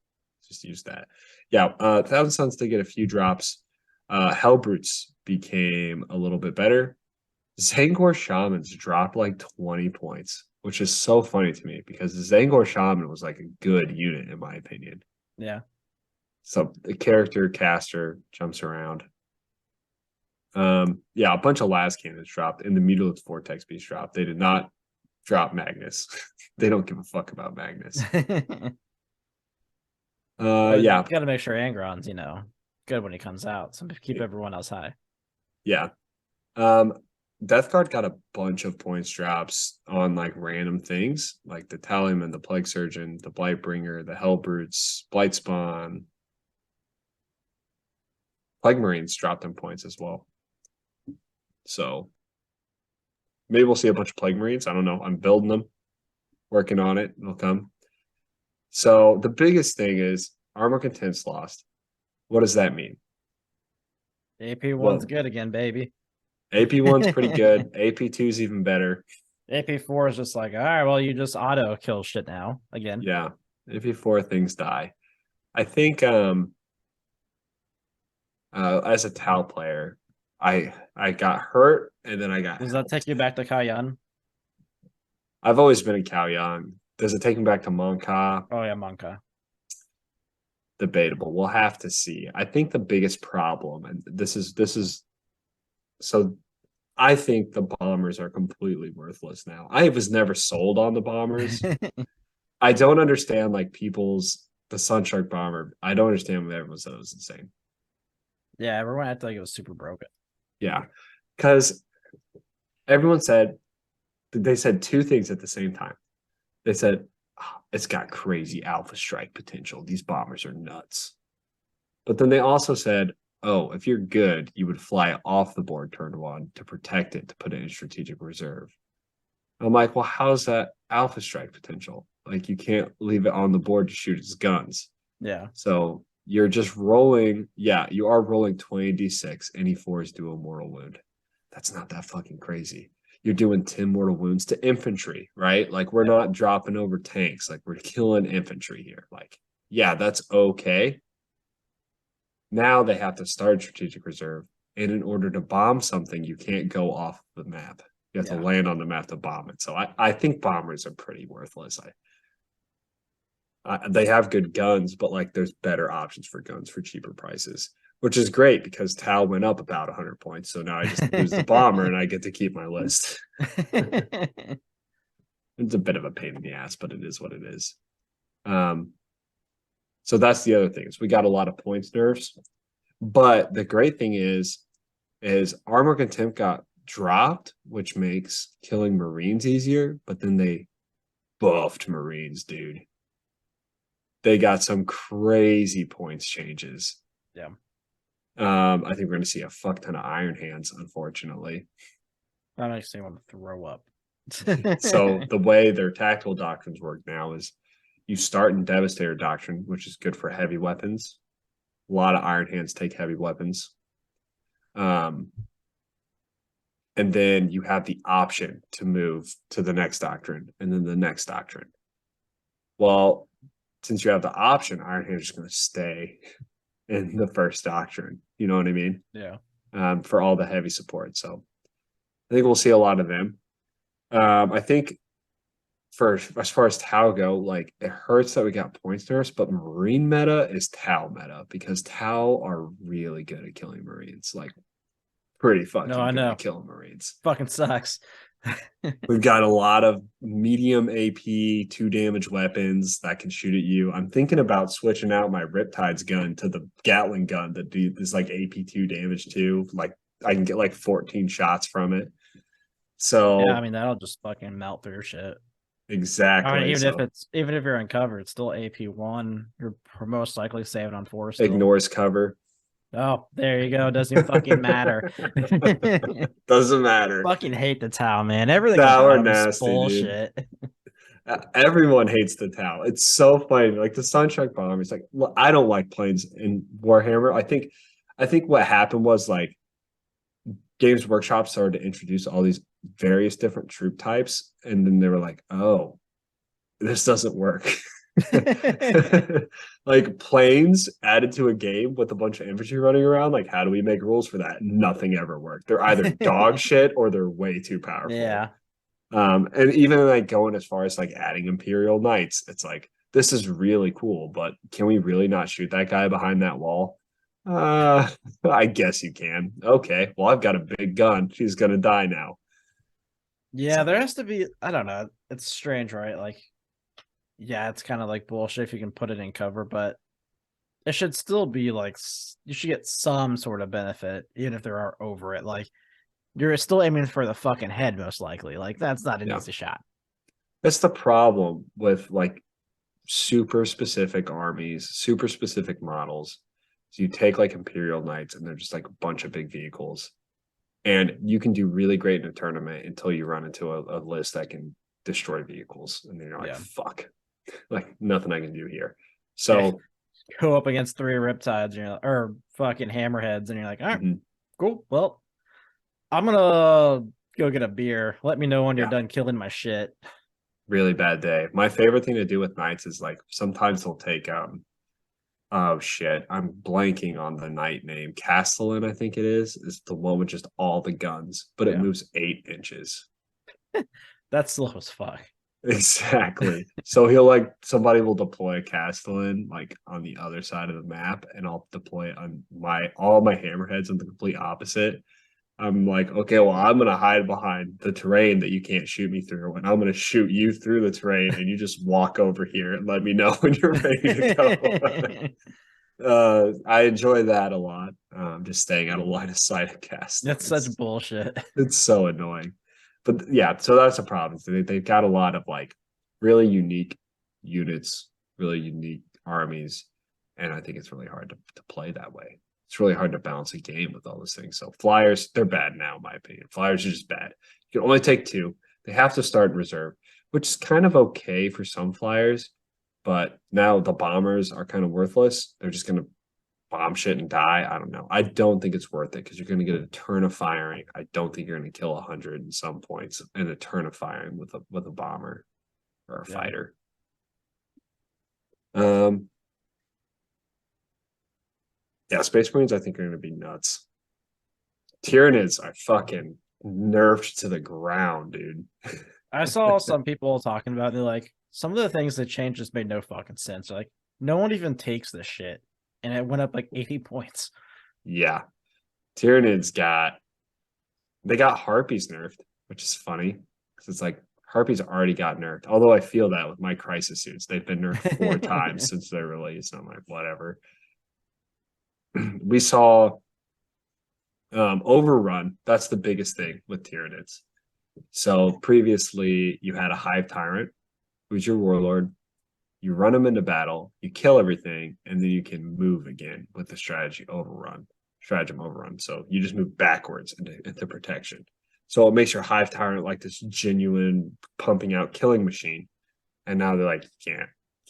use that. Yeah, Thousand Suns did get a few drops. Hellbrutes became a little bit better. Zangor Shamans dropped like 20 points, which is so funny to me because Zangor Shaman was like a good unit in my opinion. Yeah. So the character caster jumps around. Yeah, a bunch of las cannons dropped and the Mutilus Vortex Beast dropped. They did not drop Magnus. They don't give a fuck about Magnus. Yeah. You gotta make sure Angron's, good when he comes out. So keep everyone else high. Yeah. Death Guard got a bunch of points drops on like random things, like the Tallarn, the Plague Surgeon, the Blightbringer, the Hellbrutes, Blightspawn. Plague Marines dropped in points as well. So maybe we'll see a bunch of Plague Marines. I don't know. I'm building them, working on it. They'll come. So the biggest thing is Armor Content's lost. What does that mean? AP1's good again, baby. AP1's pretty good. AP2's even better. AP4 is just like, all right, well, you just auto kill shit now again. Yeah. AP4 things die. I think as a Tau player, I got hurt and then I got Does helped. that take you back to Kayan? I've always been in Kaoyang. Does it take me back to Monka? Oh yeah, Monka. Debatable. We'll have to see. I think the biggest problem, and this is so I think the bombers are completely worthless now. I was never sold on the bombers. I don't understand like people's the Sunshark bomber. I don't understand when everyone said it was insane. Yeah, everyone acted like it was super broken. Yeah. Because everyone said they said two things at the same time. They said, oh, it's got crazy alpha strike potential. These bombers are nuts. But then they also said, oh, if you're good, you would fly off the board turn one to protect it, to put it in strategic reserve. I'm like, well, how's that alpha strike potential? Like, you can't leave it on the board to shoot its guns. Yeah. So you're just rolling. Yeah, you are rolling 20d6. Any fours do a mortal wound. That's not that fucking crazy. you're doing 10 mortal wounds to infantry, right? Like we're not dropping over tanks, like we're killing infantry here. Like, yeah, that's okay. Now they have to start strategic reserve. And in order to bomb something, you can't go off the map. You have to land on the map to bomb it. So I think bombers are pretty worthless. They have good guns, but like there's better options for guns for cheaper prices, which is great because Tau went up about 100 points. So now I just lose the bomber and I get to keep my list. It's a bit of a pain in the ass, but it is what it is. So that's the other thing is we got a lot of points nerfs. But the great thing is armor contempt got dropped, which makes killing Marines easier, but then they buffed Marines, dude. They got some crazy points changes. Yeah. I think we're going to see a fuck ton of Iron Hands, unfortunately. That makes me want to throw up. So the way their tactical doctrines work now is you start in Devastator Doctrine, which is good for heavy weapons. A lot of Iron Hands take heavy weapons. And then you have the option to move to the next doctrine and then the next doctrine. Well, since you have the option, Iron Hands is going to stay in the first doctrine. You know what I mean? Yeah. For all the heavy support. So I think we'll see a lot of them. I think for as far as Tau go, like it hurts that we got points nerfs, but Marine meta is Tau meta because Tau are really good at killing Marines. Like pretty fucking good at killing Marines. Fucking sucks. We've got a lot of medium AP 2 damage weapons that can shoot at you. I'm thinking about switching out my Riptide's gun to the Gatling gun that is like AP 2 damage too. Like I can get like 14 shots from it. So yeah, I mean that'll just fucking melt through shit. Exactly. I mean, even if you're uncovered, it's still AP1. You're most likely saving on 4 still. Ignores cover. Oh, there you go. Doesn't even fucking matter. Doesn't matter. Fucking hate the Tau, man. Everything Tau about is bullshit. Everyone hates the Tau. It's so funny. Like the Sunstruck Bomber, it's like, well, I don't like planes in Warhammer. I think what happened was like Games Workshop started to introduce all these various different troop types, and then they were like, oh, this doesn't work. Like planes added to a game with a bunch of infantry running around, like how do we make rules for that? Nothing ever worked. They're either dog shit or they're way too powerful. Yeah. And even like going as far as like adding Imperial Knights, it's like this is really cool, but can we really not shoot that guy behind that wall? I guess you can. Okay, well I've got a big gun. She's gonna die now. Yeah, so there has to be, I don't know. It's strange, right? Like, yeah, it's kind of like bullshit if you can put it in cover, but it should still be like you should get some sort of benefit, even if there are over it. Like, you're still aiming for the fucking head, most likely. Like, that's not an easy shot. That's the problem with like super specific armies, super specific models. So you take like Imperial Knights and they're just like a bunch of big vehicles. And you can do really great in a tournament until you run into a list that can destroy vehicles. And then you're like, fuck, like nothing I can do here. So go up against 3 Riptides or fucking Hammerheads, and you're like, all right, cool. Well, I'm gonna go get a beer. Let me know when you're done killing my shit. Really bad day. My favorite thing to do with Knights is like sometimes they'll take oh shit, I'm blanking on the knight name. Castellan, I think it is the one with just all the guns, but it moves 8 inches. That's slow as fuck. Exactly. So he'll like somebody will deploy a Castellan like on the other side of the map, and I'll deploy it on all my hammerheads on the complete opposite. I'm like, okay, well, I'm gonna hide behind the terrain that you can't shoot me through, and I'm gonna shoot you through the terrain, and you just walk over here and let me know when you're ready to go. I enjoy that a lot. Just staying out of line of sight of cast. That's such bullshit. It's so annoying. But yeah, so that's a problem. They've got a lot of like really unique units, really unique armies, and I think it's really hard to play that way. It's really hard to balance a game with all those things. So flyers, they're bad now, in my opinion. Flyers are just bad. You can only take 2. They have to start in reserve, which is kind of okay for some flyers. But now the bombers are kind of worthless. They're just going to bomb shit and die. I don't know. I don't think it's worth it because you're going to get a turn of firing. I don't think you're going to kill 100 and some points in a turn of firing with a bomber or a Yeah. fighter. Yeah, Space Marines I think are going to be nuts. Tyranids are fucking nerfed to the ground, dude. I saw some people talking about it, they're like, some of the things that changed just made no fucking sense. Like, no one even takes this shit. And it went up like 80 points. Yeah. Tyranids they got Harpies nerfed, which is funny. Because it's like Harpies already got nerfed. Although I feel that with my crisis suits. They've been nerfed 4 times since their release. I'm like, whatever. We saw overrun. That's the biggest thing with Tyranids. So previously you had a Hive Tyrant, who's your warlord. You run them into battle, you kill everything, and then you can move again with the stratagem overrun. So you just move backwards into protection. So it makes your Hive Tyrant like this genuine pumping out killing machine. And now they're like, you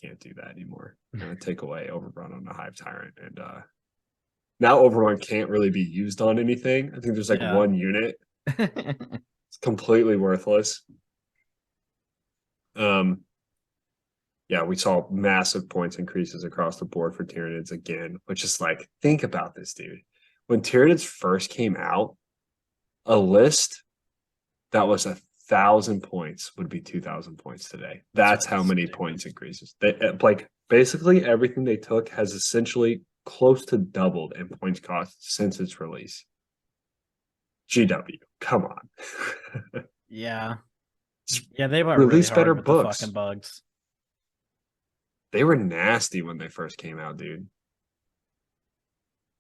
can't do that anymore. We're gonna take away overrun on the Hive Tyrant. And now overrun can't really be used on anything. I think there's like one unit. It's completely worthless. Yeah, we saw massive points increases across the board for Tyranids again, which is like, think about this, dude. When Tyranids first came out, a list that was 1,000 points would be 2,000 points today. That's how many points increases. They like basically everything they took has essentially close to doubled in points cost since its release. GW, come on. Yeah. Yeah, they went release really better hard with books. the fucking bugs. They were nasty when they first came out, dude.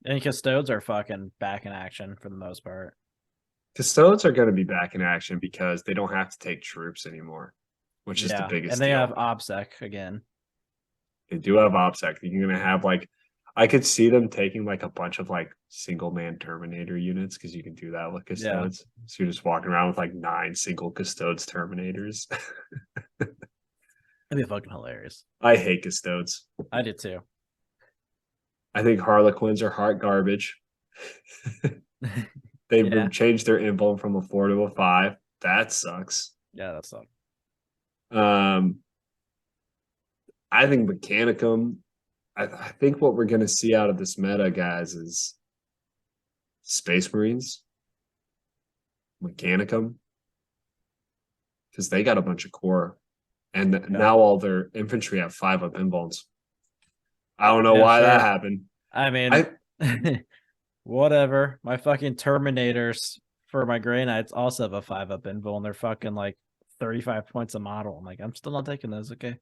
And Custodes are fucking back in action for the most part. Custodes are going to be back in action because they don't have to take troops anymore, which is the biggest and they deal. have OBSEC again. They do have OBSEC. You're going to have like, I could see them taking like a bunch of like single man Terminator units because you can do that with Custodes. Yeah. So you're just walking around with like 9 single Custodes Terminators. That'd be fucking hilarious. I hate Custodes. I did too. I think Harlequins are heart garbage. They changed their emblem from a 4 to a 5. That sucks. Yeah, that sucks. I think Mechanicum. I think what we're going to see out of this meta, guys, is Space Marines, Mechanicum, because they got a bunch of core, and now all their infantry have 5-up emblems. I don't know why that happened. I mean, whatever. My fucking Terminators for my Grey Knights also have a 5-up invul, and they're fucking like 35 points a model. I'm like, I'm still not taking those. Okay.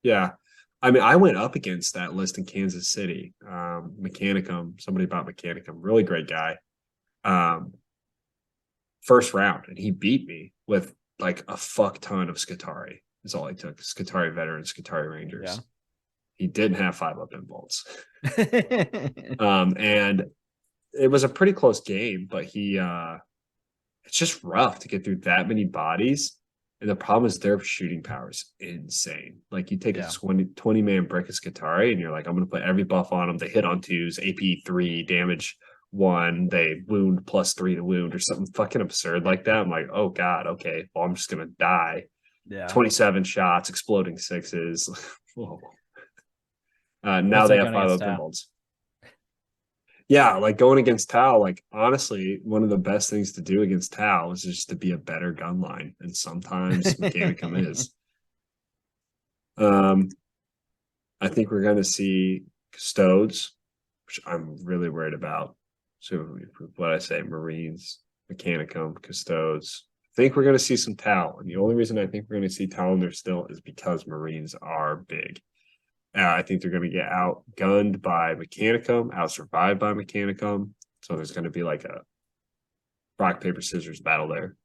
Yeah. I mean, I went up against that list in Kansas City. Mechanicum, somebody about Mechanicum, really great guy. First round, and he beat me with like a fuck ton of Skitarii. Is all he took. Skitarii veterans, Skitarii Rangers. Yeah. He didn't have 5-up involts. And it was a pretty close game, but it's just rough to get through that many bodies. And the problem is their shooting power is insane. Like you take a 20-man brick of Skitarii and you're like, I'm going to put every buff on them. They hit on 2s, AP 3, damage 1, they wound +3 to wound or something fucking absurd like that. I'm like, oh God, okay, well, I'm just going to die. Yeah. 27 shots, exploding 6s. Now they have 5-up involts. Yeah, like going against Tau, like honestly, one of the best things to do against Tau is just to be a better gun line. And sometimes Mechanicum is. I think we're going to see Custodes, which I'm really worried about. So what I say, Marines, Mechanicum, Custodes. I think we're going to see some Tau. And the only reason I think we're going to see Tau in there still is because Marines are big. I think they're going to get outgunned by Mechanicum, out-survived by Mechanicum. So there's going to be like a rock, paper, scissors battle there.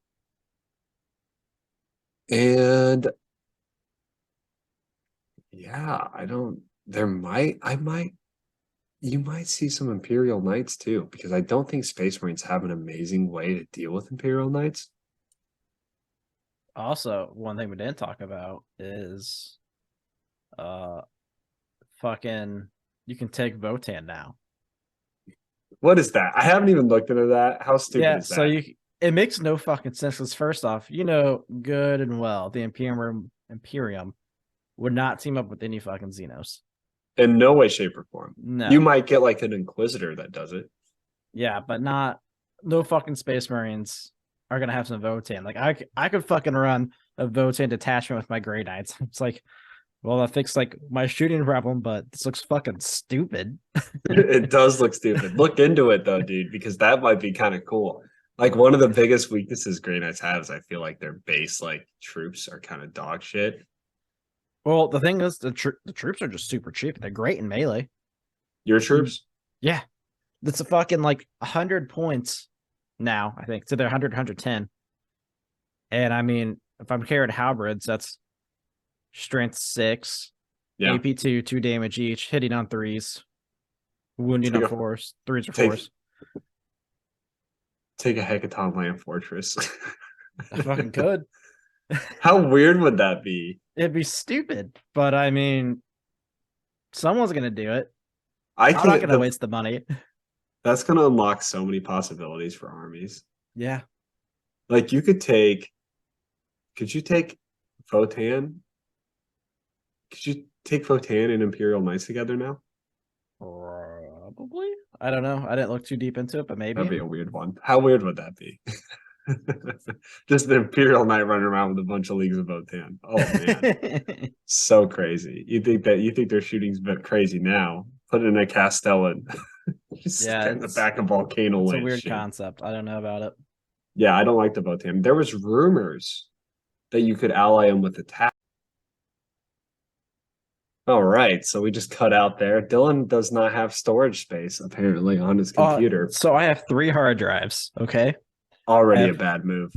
And yeah, you might see some Imperial Knights too, because I don't think Space Marines have an amazing way to deal with Imperial Knights. Also, one thing we didn't talk about is fucking you can take Votan now. What is that? I haven't even looked into that. How stupid Yeah, is so that? it makes no fucking sense. Because first off, good and well, the Imperium would not team up with any fucking Xenos. In no way, shape, or form. You No. might get like an Inquisitor that does it. Yeah, but no fucking Space Marines are gonna have some Votan. Like I could fucking run a Votan detachment with my Grey Knights. It's like, well, that fixed like my shooting problem, but this looks fucking stupid. It does look stupid. Look into it though, dude, because that might be kind of cool. Like one of the biggest weaknesses Grey Knights have is I feel like their base like troops are kind of dog shit. Well, the thing is, the troops are just super cheap. They're great in melee. Your troops? Yeah, that's a fucking like 100 points now. I think so. They're 110. And I mean, if I'm carrying halberds, that's strength 6, Yeah. AP 2, 2 damage each, hitting on 3s, wounding Take on a 4s, 3s or take 4s. take a Hecaton Land Fortress. I fucking could. How weird would that be? It'd be stupid, but I mean, someone's gonna do it. I I'm not think gonna waste the money. that's gonna unlock so many possibilities for armies. Yeah. Like could you take Votan? Could you take Votan and Imperial Knights together now? Probably. I don't know. I didn't look too deep into it, but That'd maybe. be a weird one. How weird would that be? Just the Imperial Knight running around with a bunch of leagues of Votan. Oh man, so crazy. You think their shooting's a bit crazy now? Put it in a Castellan. Just Yeah, get in the back of Volcano it's a Land weird shit. concept. I don't know about it. Yeah, I don't like the Votan. There was rumors that you could ally him with the tap. All right, so we just cut out there. Dylan does not have storage space apparently on his computer. So I have 3 hard drives. Okay. Already a have bad move.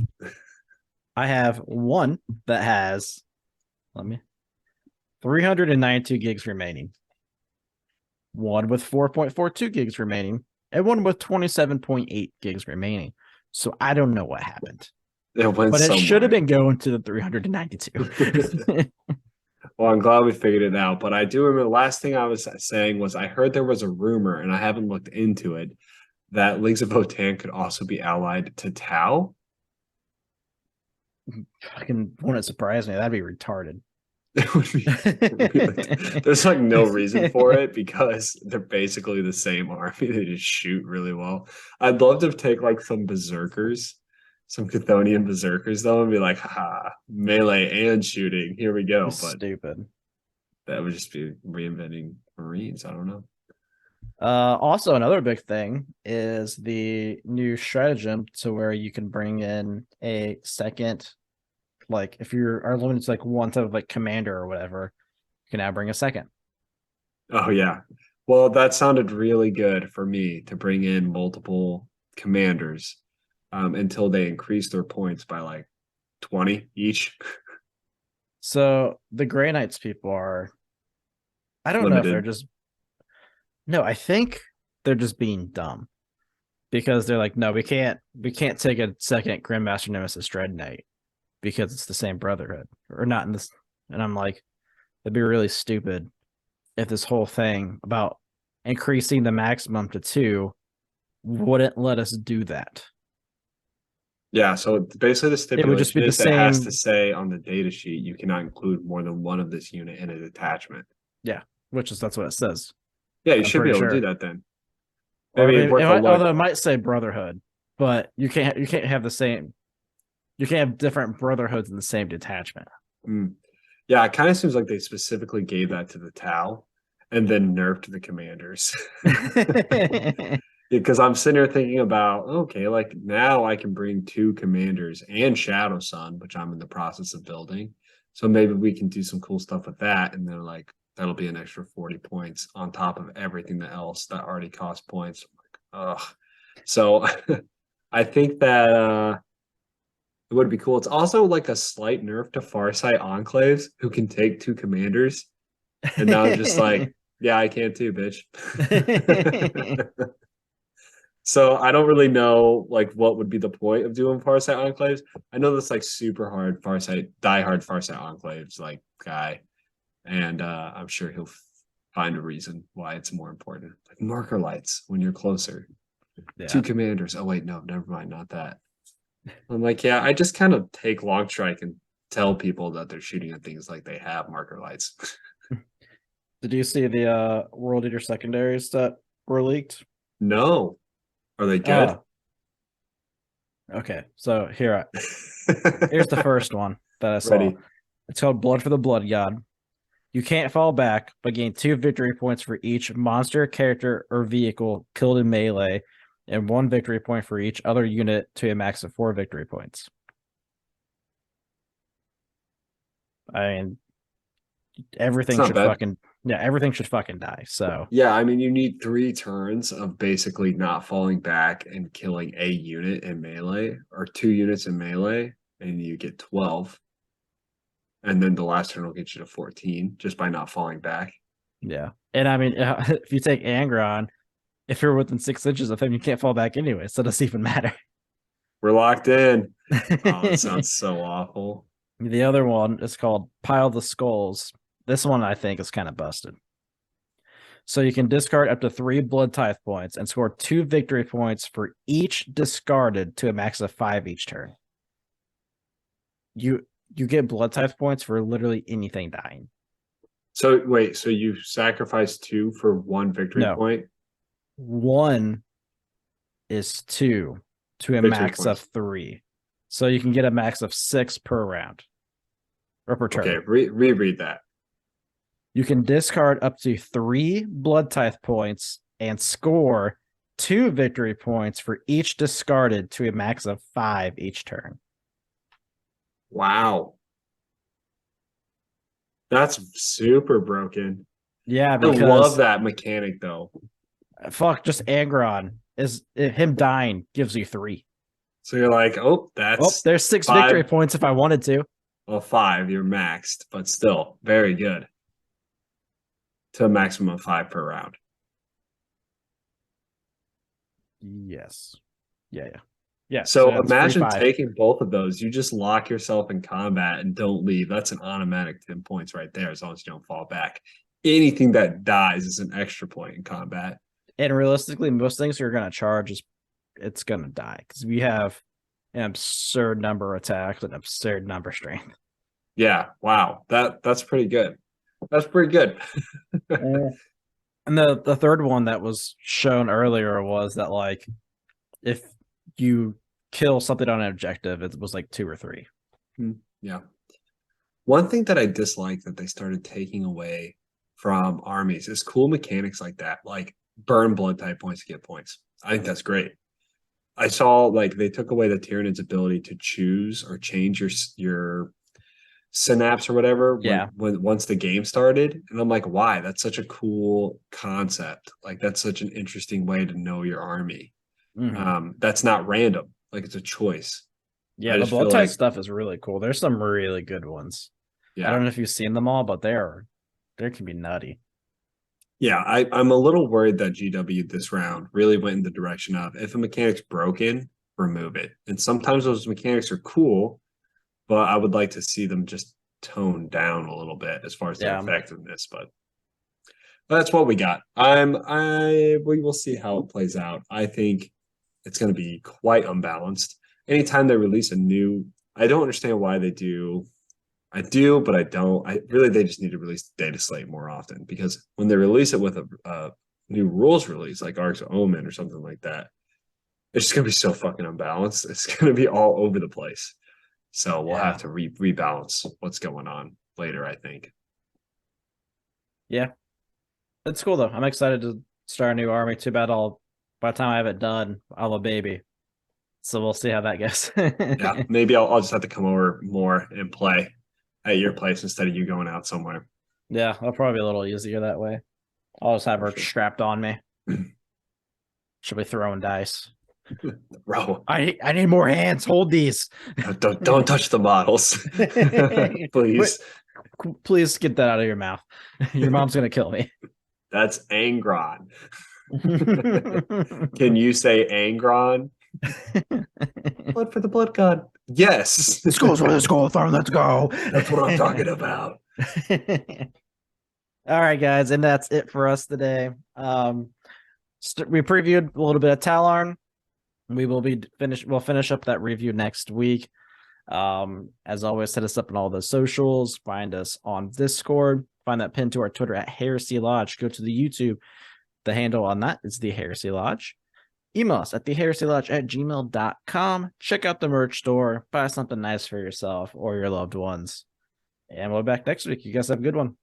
I have one that has, let me 392 gigs remaining, one with 4.42 gigs remaining, and one with 27.8 gigs remaining. So I don't know what happened, It went but it should have somewhere. been going to the 392. Well, I'm glad we figured it out. But I do remember the last thing I was saying was I heard there was a rumor, and I haven't looked into it, that Leagues of Votan could also be allied to Tau. Fucking wouldn't surprise me. That'd be retarded. It would be really, there's like no reason for it because they're basically the same army. They just shoot really well. I'd love to take like some berserkers, some Chthonian berserkers though, and be like, haha, melee and shooting. Here we go. But Stupid. that would just be reinventing Marines. I don't know. Also another big thing is the new stratagem to where you can bring in a second, like if you are limited to like one type of like commander or whatever, you can now bring a second. Oh yeah. Well, that sounded really good for me to bring in multiple commanders until they increase their points by like 20 each. So the Grey Knights people are, I don't know if they're Limited. just, no, I think they're just being dumb because they're like, no, we can't take a second Grandmaster Nemesis Dread Knight because it's the same Brotherhood or not in this. And I'm like, it'd be really stupid if this whole thing about increasing the maximum to 2 wouldn't let us do that. Yeah, so basically the It would just be stipulation the is that it has to same. say on the data sheet you cannot include more than one of this unit in a detachment. Yeah, that's what it says. Yeah, you I'm should be pretty able to do sure. that then. Or Maybe maybe worth a look. although it might say Brotherhood, but you can't have the same. You can't have different Brotherhoods in the same detachment. Mm. Yeah, it kind of seems like they specifically gave that to the Tau and then nerfed the commanders. Because I'm sitting here thinking about, okay, like now I can bring 2 commanders and Shadow Sun, which I'm in the process of building. So maybe we can do some cool stuff with that. And then like that'll be an extra 40 points on top of everything else that already costs points. Ugh. So I think that it would be cool. It's also like a slight nerf to Farsight Enclaves who can take 2 commanders. And now I'm just like, yeah, I can too, bitch. So I don't really know like what would be the point of doing Farsight Enclaves. I know that's like super hard Farsight, diehard Farsight Enclaves like guy. And I'm sure he'll find a reason why it's more important. Like marker lights when you're closer. Yeah. 2 commanders. Oh wait, no, never mind, not that. I'm like, yeah, I just kind of take long strike and tell people that they're shooting at things like they have marker lights. Did you see the World Eater secondaries that were leaked? No. Are they good? Oh, okay. So here's the first one that I saw. Ready. It's called Blood for the Blood God. You can't fall back, but gain 2 victory points for each monster, character, or vehicle killed in melee, and 1 victory point for each other unit to a max of 4 victory points. I mean, It's everything not should bad. everything should fucking die. So Yeah, I mean, you need 3 turns of basically not falling back and killing a unit in melee or 2 units in melee, and you get 12. And then the last turn will get you to 14 just by not falling back. yeah, and I mean, if you take Angron, if you're within 6 inches of him, you can't fall back anyway, so it doesn't even matter. We're locked in. Oh, it sounds so awful. The other one is called Pile the Skulls. This one I think is kind of busted. So you can discard up to 3 Blood Tithe points and score 2 victory points for each discarded to a max of 5 each turn. You get Blood Tithe points for literally anything dying. So wait, so you sacrifice 2 for 1 victory No. point? 1 is 2 to a Victory max points. of 3. So you can get a max of 6 per round or per turn. Okay, reread that. You can discard up to 3 Blood Tithe points and score 2 victory points for each discarded to a max of 5 each turn. Wow. That's super broken. Yeah, I because love that mechanic though. fuck, just Angron is him dying gives you 3. So you're like, oh, that's there's 6 5. victory points if I wanted to. Well, 5, you're maxed, but still very good. To a maximum of 5 per round. Yes. Yeah. Yeah. So it's imagine 5. taking both of those. You just lock yourself in combat and don't leave. That's an automatic 10 points right there, as long as you don't fall back. Anything that dies is an extra point in combat. And realistically, most things you're gonna charge it's gonna die because we have an absurd number of attacks and absurd number of strength. Yeah, wow. That's pretty good. That's pretty good. And the third one that was shown earlier was that like if you kill something on an objective, it was like 2 or 3. Yeah. One thing that I dislike that they started taking away from armies is cool mechanics like that, like burn blood type points to get points. I think that's great. I saw like they took away the Tyrannid's ability to choose or change your synapse or whatever when once the game started. And I'm like, why? That's such a cool concept. Like that's such an interesting way to know your army. Mm-hmm. That's not random. Like it's a choice. Yeah, the blood type stuff is really cool. There's some really good ones. Yeah. I don't know if you've seen them all, but they can be nutty. Yeah, I'm a little worried that GW this round really went in the direction of if a mechanic's broken, remove it. And sometimes those mechanics are cool, but I would like to see them just toned down a little bit as far as their effectiveness. But that's what we got. We will see how it plays out. I think it's going to be quite unbalanced. Anytime they release a new, I don't understand why they do. I do, but I don't. They just need to release the data slate more often because when they release it with a new rules release like Arcs of Omen or something like that, it's just gonna be so fucking unbalanced. It's gonna be all over the place. So we'll have to rebalance what's going on later, I think. Yeah, it's cool though. I'm excited to start a new army. Too bad by the time I have it done, I'll have a baby. So we'll see how that goes. Yeah, maybe I'll just have to come over more and play at your place instead of you going out somewhere. Yeah, that'll probably be a little easier that way. I'll just have her strapped on me. She'll be throwing dice. Bro, I need more hands. Hold these. Don't touch the models, please. Please get that out of your mouth. Your mom's gonna kill me. That's Angron. Can you say Angron? Blood for the blood god. Yes. This goes for the skull farm. Let's go. That's what I'm talking about. All right, guys, and that's it for us today. We previewed a little bit of Tallarn. We'll finish up that review next week. As always, hit us up on all the socials. Find us on Discord. Find that pin to our Twitter at Heresy Lodge. Go to the YouTube. The handle on that is the Heresy Lodge. Email us at theheresylodge@gmail.com. Check out the merch store. Buy something nice for yourself or your loved ones. And we'll be back next week. You guys have a good one.